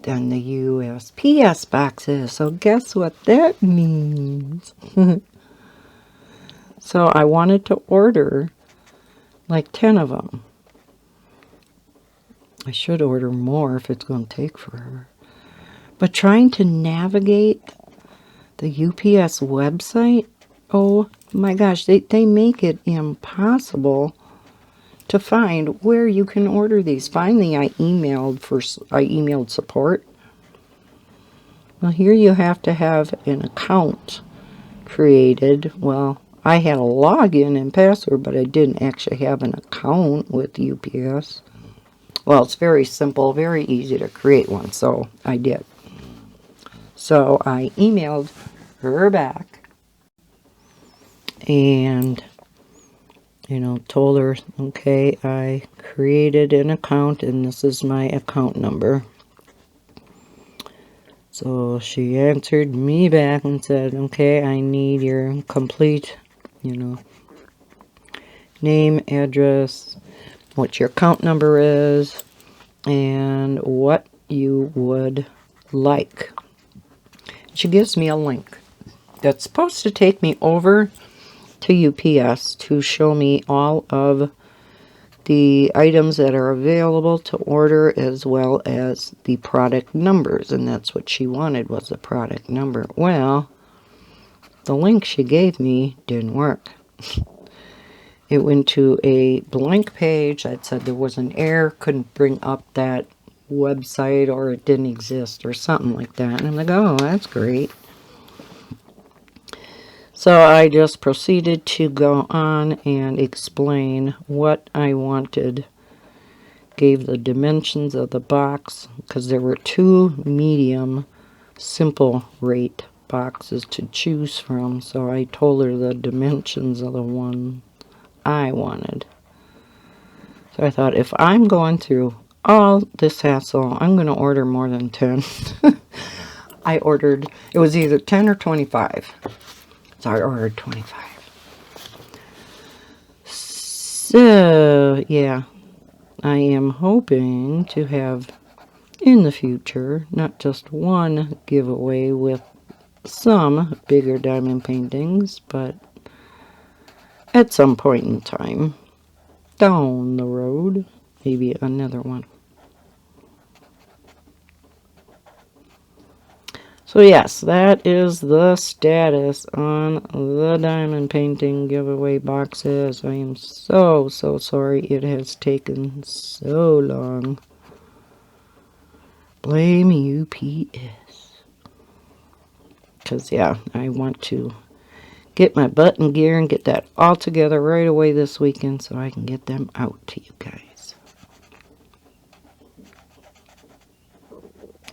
than the USPS boxes. So guess what that means? So I wanted to order like 10 of them. I should order more if it's going to take forever. But trying to navigate the UPS website, oh my gosh, they make it impossible to find where you can order these. Finally, I emailed support. Well, here you have to have an account created. Well, I had a login and password, but I didn't actually have an account with UPS. Well, it's very simple, very easy to create one, so I did. So I emailed her back and, told her, okay, I created an account and this is my account number. So she answered me back and said, okay, I need your complete, name, address, what your account number is, and what you would like. She gives me a link that's supposed to take me over to UPS to show me all of the items that are available to order, as well as the product numbers, and that's what she wanted, was the product number. Well, the link she gave me didn't work. It went to a blank page that said there was an error, couldn't bring up that website, or it didn't exist, or something like that. And I'm like, oh, that's great. So I just proceeded to go on and explain what I wanted. Gave the dimensions of the box, because there were two medium simple rate boxes to choose from. So I told her the dimensions of the one I wanted. So I thought, if I'm going through all this hassle, I'm going to order more than 10. I ordered, it was either 10 or 25. So I ordered 25. So, yeah, I am hoping to have in the future not just one giveaway with some bigger diamond paintings, but at some point in time, down the road, maybe another one. So yes, that is the status on the diamond painting giveaway boxes. I am so sorry it has taken so long. Blame UPS. Because yeah, I want to get my butt in gear and get that all together right away this weekend so I can get them out to you guys.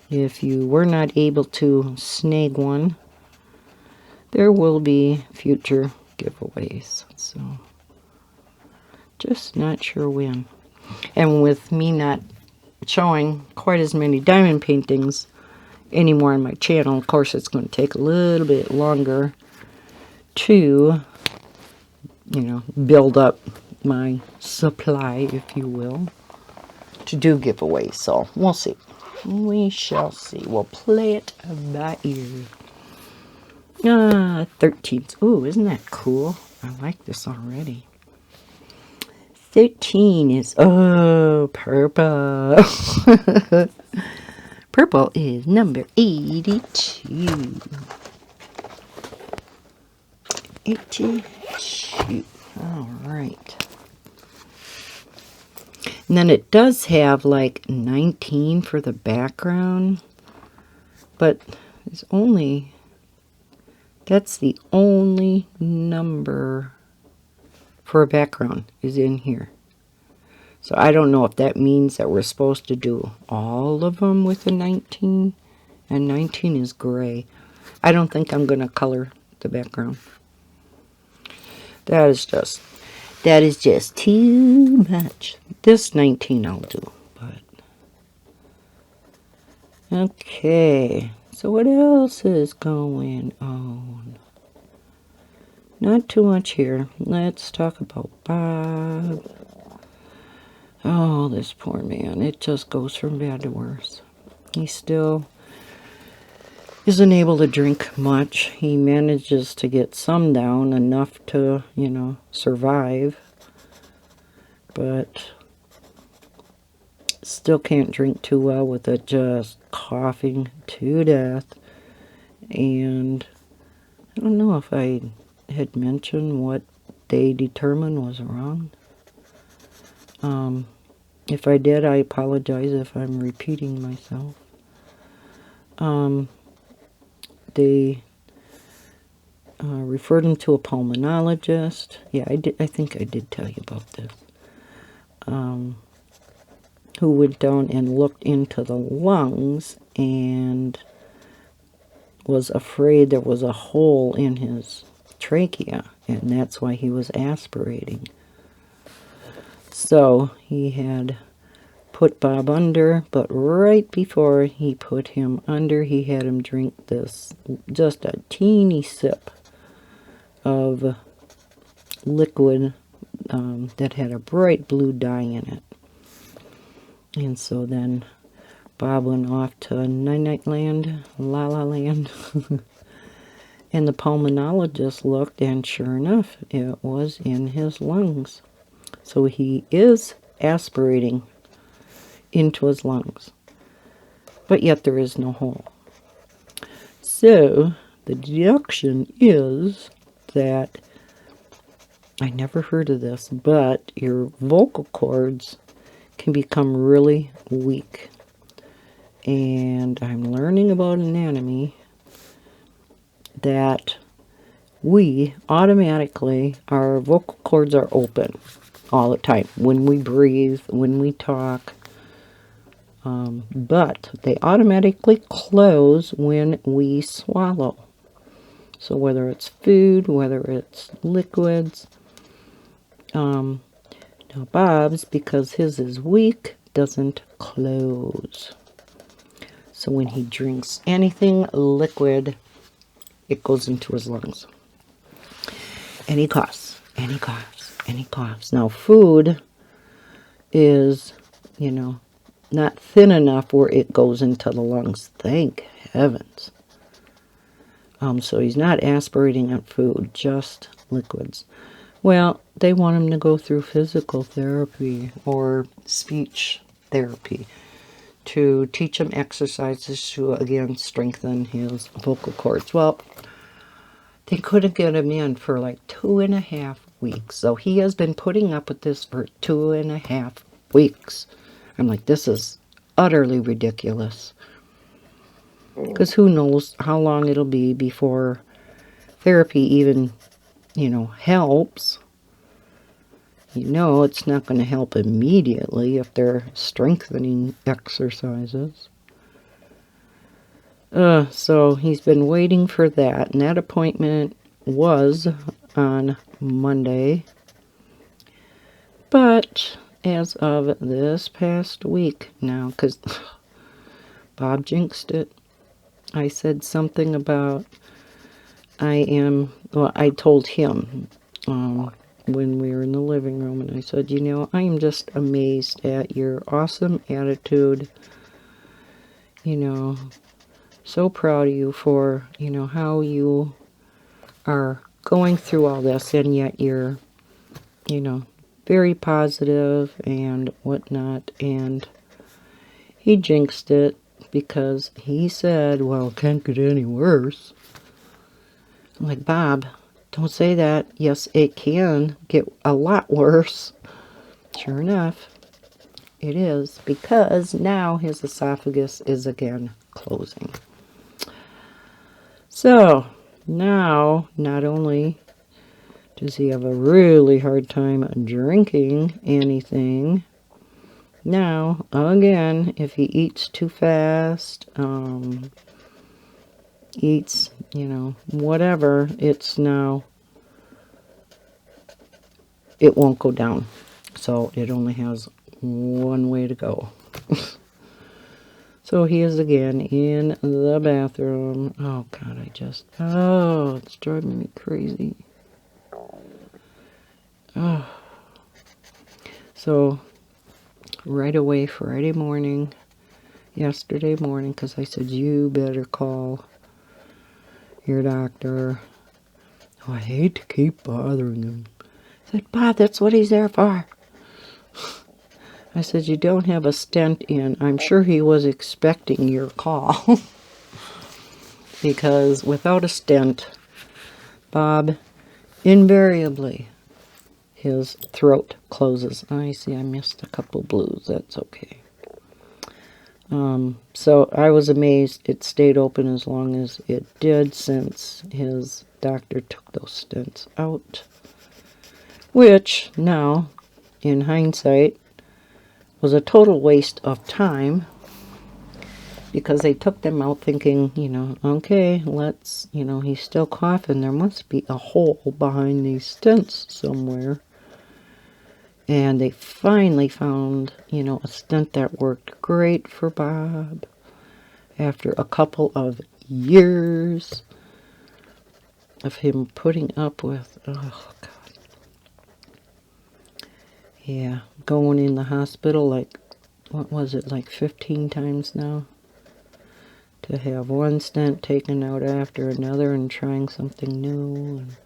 If you were not able to snag one, there will be future giveaways. So Just not sure when. And with me not showing quite as many diamond paintings anymore on my channel, of course it's going to take a little bit longer to, build up my supply, if you will, to do giveaways. So we'll see. We shall see. We'll play it by ear. 13th. Ooh, isn't that cool? I like this already. 13 is, purple. Purple is number 82. 82. All right. And then it does have like 19 for the background, but it's only, that's the only number for a background is in here. So I don't know if that means that we're supposed to do all of them with a 19, and 19 is gray. I don't think I'm going to color the background. That is just too much. This 19 I'll do, but okay. So what else is going on? Not too much here. Let's talk about Bob. Oh, this poor man. It just goes from bad to worse. He still isn't able to drink much. He manages to get some down, enough to, survive. But still can't drink too well with it just coughing to death. And I don't know if I had mentioned what they determined was wrong. If I did, I apologize if I'm repeating myself. They referred him to a pulmonologist. Yeah, I think I did tell you about this. Who went down and looked into the lungs and was afraid there was a hole in his trachea, and that's why he was aspirating. So he had put Bob under, but right before he put him under, he had him drink this, just a teeny sip of liquid that had a bright blue dye in it. And so then Bob went off to Night-Night Land, La-La Land. And the pulmonologist looked, and sure enough, it was in his lungs. So he is aspirating into his lungs. But yet there is no hole. So the deduction is that, I never heard of this, but your vocal cords can become really weak. And I'm learning about anatomy that we automatically, our vocal cords are open all the time when we breathe, when we talk, but they automatically close when we swallow. So whether it's food, whether it's liquids, now Bob's, because his is weak, doesn't close. So when he drinks anything liquid, it goes into his lungs. And he coughs, and he coughs, and he coughs. Now food is, not thin enough where it goes into the lungs. Thank heavens. So he's not aspirating on food, just liquids. Well, they want him to go through physical therapy or speech therapy to teach him exercises to, again, strengthen his vocal cords. Well, they couldn't get him in for like 2.5 weeks. So he has been putting up with this for 2.5 weeks. I'm like, this is utterly ridiculous. Because who knows how long it'll be before therapy even, helps. It's not going to help immediately if they're strengthening exercises. So he's been waiting for that. And that appointment was on Monday. But as of this past week now, because Bob jinxed it, I said something about I told him when we were in the living room, and I said, I am just amazed at your awesome attitude, so proud of you for, how you are going through all this, and yet you're, very positive and whatnot. And he jinxed it because he said, well, it can't get any worse. I'm like, Bob, don't say that. Yes, it can get a lot worse. Sure enough, it is, because now his esophagus is again closing. So now, not only does he have a really hard time drinking anything, now, again, if he eats too fast, eats, whatever, it won't go down. So it only has one way to go. So he is again in the bathroom. Oh, God, it's driving me crazy. Oh. So right away Friday morning, yesterday morning, because I said, you better call your doctor. Oh, I hate to keep bothering him. I said, Bob, that's what he's there for. I said, you don't have a stent in. I'm sure he was expecting your call. Because without a stent, Bob, invariably, his throat closes. I see I missed a couple blues. That's okay. So I was amazed it stayed open as long as it did, since his doctor took those stents out. Which, now, in hindsight, was a total waste of time, because they took them out thinking, okay, let's, he's still coughing. There must be a hole behind these stents somewhere. And they finally found, a stent that worked great for Bob after a couple of years of him putting up with, oh, God. Yeah, going in the hospital like 15 times now, to have one stent taken out after another and trying something new. And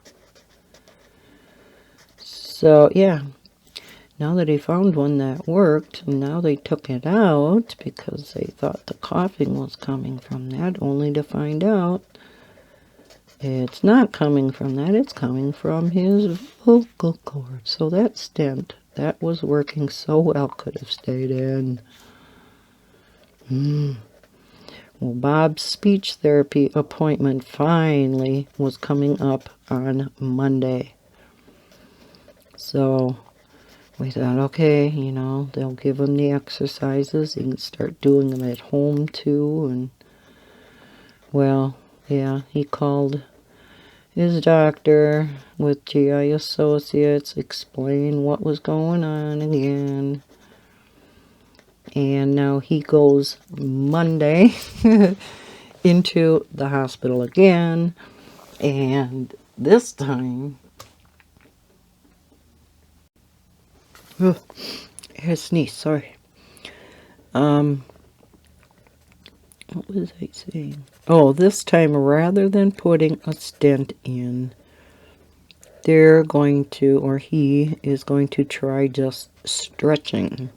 so, yeah. Now that he found one that worked, now they took it out because they thought the coughing was coming from that, only to find out it's not coming from that, it's coming from his vocal cord. So that stent that was working so well could have stayed in. Well, Bob's speech therapy appointment finally was coming up on Monday. So we thought, okay, they'll give him the exercises. He can start doing them at home, too. And, well, yeah, he called his doctor with GI Associates, explained what was going on again. And now he goes Monday into the hospital again. And this time, I had a sneeze, sorry. What was I saying? Oh, this time, rather than putting a stent in, they're going to, or he is going to try just stretching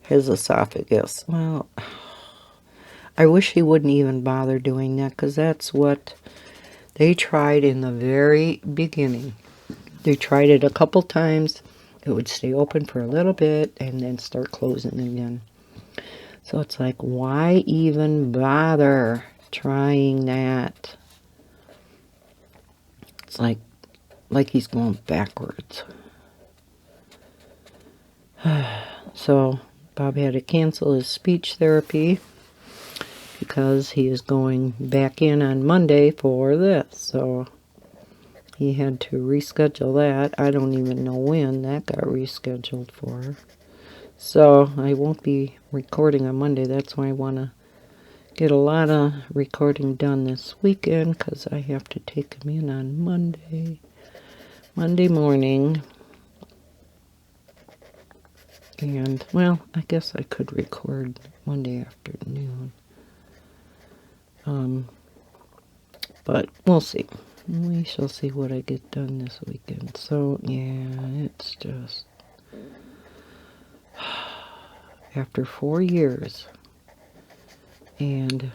his esophagus. Well, I wish he wouldn't even bother doing that, because that's what they tried in the very beginning. They tried it a couple times. It would stay open for a little bit and then start closing again. So it's like, why even bother trying that? It's like he's going backwards. So Bob had to cancel his speech therapy because he is going back in on Monday for this. So he had to reschedule that. I don't even know when that got rescheduled for. So I won't be recording on Monday. That's why I want to get a lot of recording done this weekend, because I have to take him in on Monday morning. And, well, I guess I could record Monday afternoon. But we'll see. We shall see what I get done this weekend. So, yeah, it's just... After 4 years. And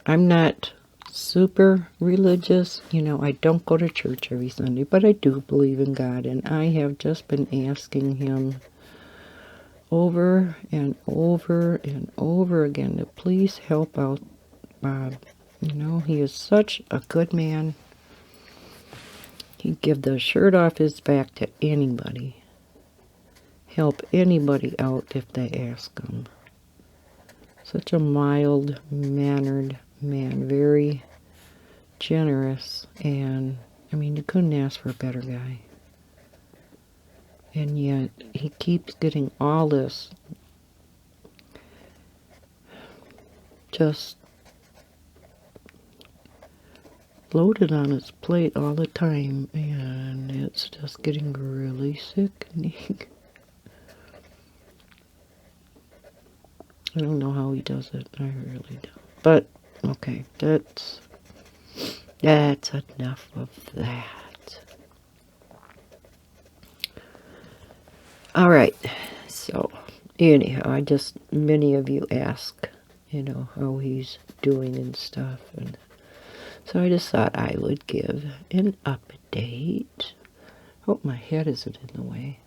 I'm not super religious. You know, I don't go to church every Sunday, but I do believe in God. And I have just been asking him over and over and over again to please help out Bob. You know, he is such a good man. He'd give the shirt off his back to anybody. Help anybody out if they ask him. Such a mild-mannered man. Very generous. And, I mean, you couldn't ask for a better guy. And yet, he keeps getting all this just loaded on his plate all the time, and it's just getting really sickening. I don't know how he does it. I really don't. But, okay, that's enough of that. Alright, so, anyhow, many of you ask, you know, how he's doing and stuff, and so I just thought I would give an update. Hope my head isn't in the way.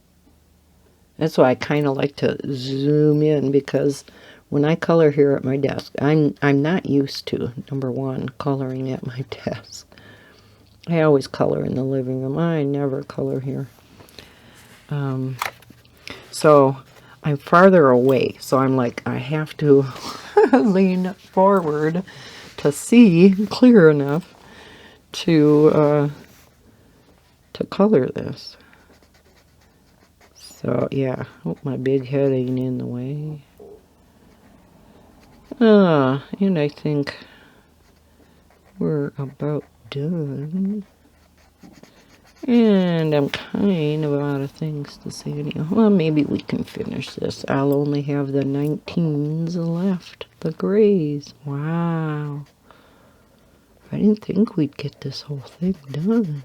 That's why I kind of like to zoom in, because when I color here at my desk, I'm not used to, number one, coloring at my desk. I always color in the living room. I never color here. So I'm farther away, so I'm like, I have to lean forward to see clear enough to color this. So yeah, hope my big head ain't in the way. And I think we're about done. And I'm kind of out of things to say anyhow. Well, maybe we can finish this. I'll only have the 19s left. The grays. Wow. I didn't think we'd get this whole thing done.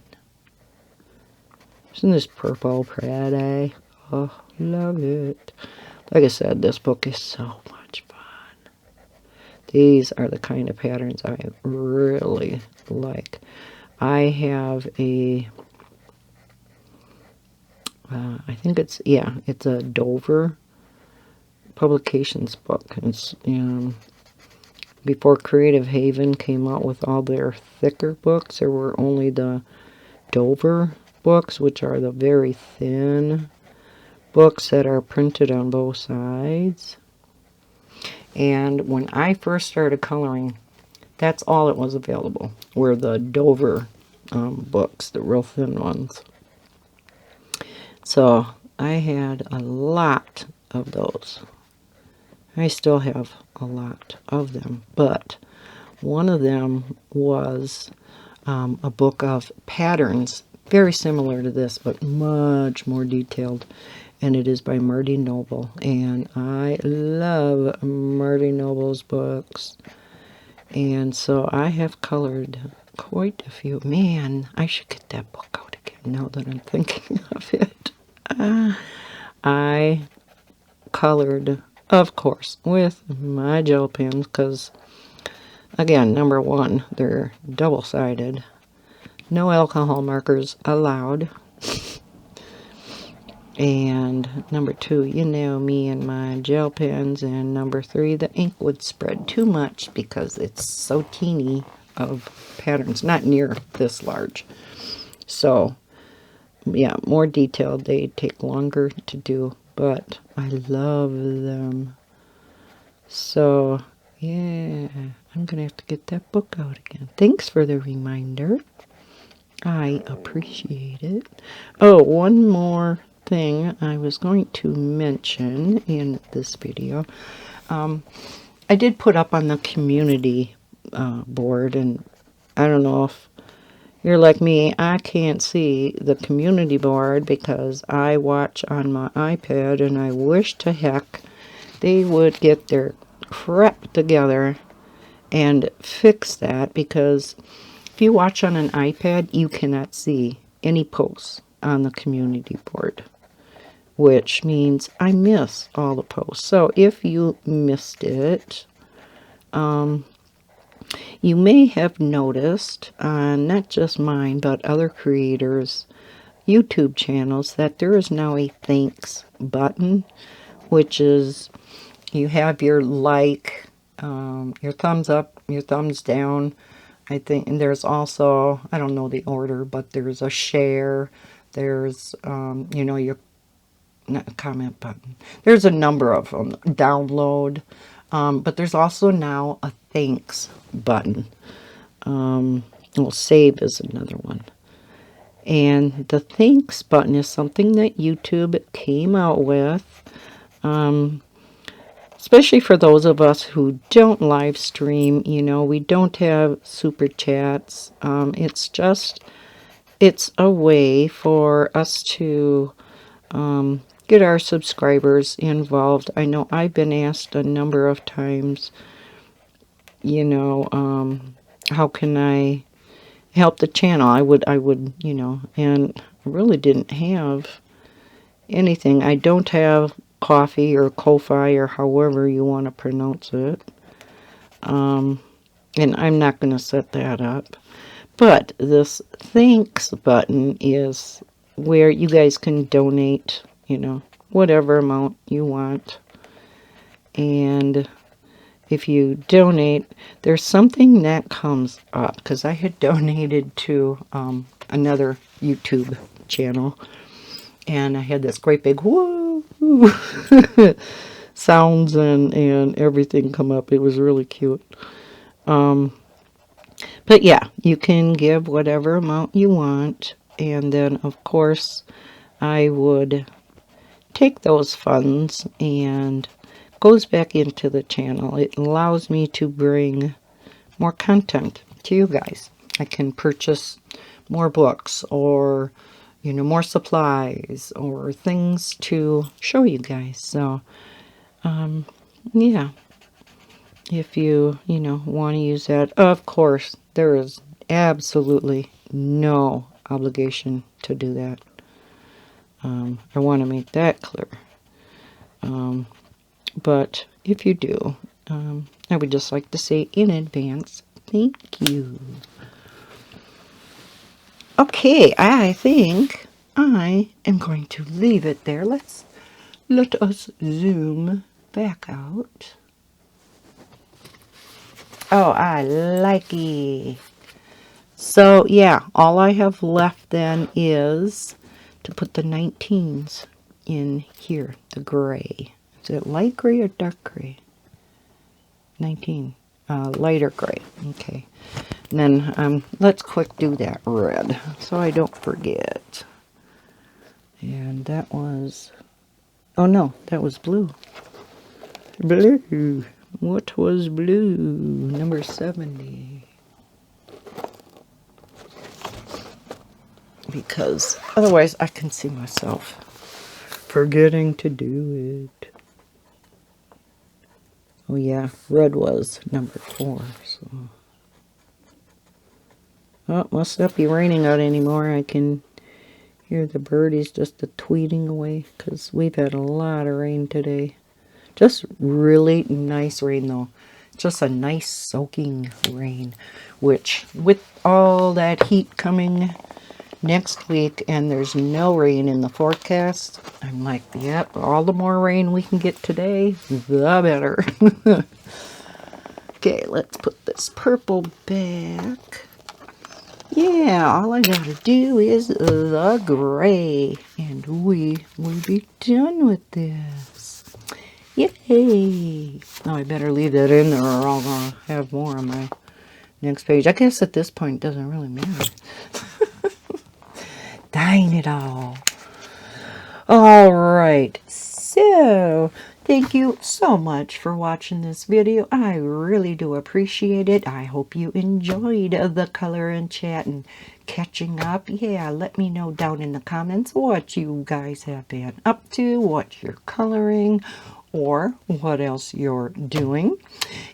Isn't this purple pretty? Oh, love it. Like I said, this book is so much fun. These are the kind of patterns I really like. I have a... I think it's a Dover Publications book. It's before Creative Haven came out with all their thicker books, there were only the Dover books, which are the very thin books that are printed on both sides. And when I first started coloring, that's all that was available, were the Dover books, the real thin ones. So I had a lot of those. I still have a lot of them, but one of them was a book of patterns, very similar to this, but much more detailed, and it is by Marty Noble, and I love Marty Noble's books, and so I have colored quite a few. Man, I should get that book out again now that I'm thinking of it. I colored, of course, with my gel pens, because, again, number one, they're double-sided. No alcohol markers allowed. And number two, you know me and my gel pens. And number three, the ink would spread too much because it's so teeny of patterns, not near this large. So, yeah, more detailed. They take longer to do, but I love them. So, yeah, I'm going to have to get that book out again. Thanks for the reminder. I appreciate it. Oh, one more thing I was going to mention in this video. I did put up on the community board, and I don't know if you're like me, I can't see the community board because I watch on my iPad, and I wish to heck they would get their crap together and fix that, because if you watch on an iPad, you cannot see any posts on the community board, which means I miss all the posts. So if you missed it, you may have noticed on not just mine, but other creators' YouTube channels that there is now a thanks button, which is you have your like, your thumbs up, your thumbs down. I think, and there's also, I don't know the order, but there's a share, there's, your not a comment button. There's a number of them. Download. But there's also now a thanks button. Well, save is another one. And the thanks button is something that YouTube came out with, especially for those of us who don't live stream. We don't have super chats. It's a way for us to get our subscribers involved. I know I've been asked a number of times, how can I help the channel? I would, and I really didn't have anything. I don't have coffee or Ko-Fi or however you want to pronounce it. And I'm not going to set that up. But this thanks button is where you guys can donate, whatever amount you want. And if you donate, there's something that comes up, because I had donated to another YouTube channel, and I had this great big whoo sounds and everything come up. It was really cute. But yeah, you can give whatever amount you want, and then of course I would take those funds and goes back into the channel. It allows me to bring more content to you guys. I can purchase more books, or more supplies, or things to show you guys. So yeah, if you want to use that, of course there is absolutely no obligation to do that. I want to make that clear. But if you do, I would just like to say in advance, thank you. Okay, I think I am going to leave it there. Let us zoom back out. Oh, I like it. So yeah, all I have left then is to put the 19s in here, the gray. Is it light gray or dark gray? 19. Lighter gray. Okay. And then let's quick do that red so I don't forget. And that was... Oh no, that was blue. Blue. What was blue? Number 70. Because otherwise I can see myself forgetting to do it. Oh yeah, red was number 4. So, oh, must not be raining out anymore. I can hear the birdies just tweeting away, because we've had a lot of rain today. Just really nice rain though. Just a nice soaking rain, which with all that heat coming next week, and there's no rain in the forecast, I'm like, yep, all the more rain we can get today, the better. Okay, let's put this purple back. Yeah, all I gotta do is the gray, and we will be done with this. Yay! Now I better leave that in there, or I'll have more on my next page. I guess at this point it doesn't really matter. combine it all. All right, so thank you so much for watching this video. I really do appreciate it. I hope you enjoyed the color and chat and catching up. Yeah, let me know down in the comments what you guys have been up to, what you're coloring, or what else you're doing.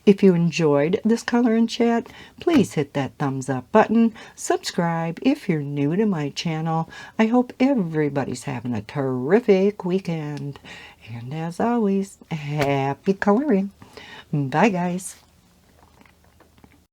If you enjoyed this color and chat, please hit that thumbs up button. Subscribe if you're new to my channel. I hope everybody's having a terrific weekend. And as always, happy coloring. Bye, guys.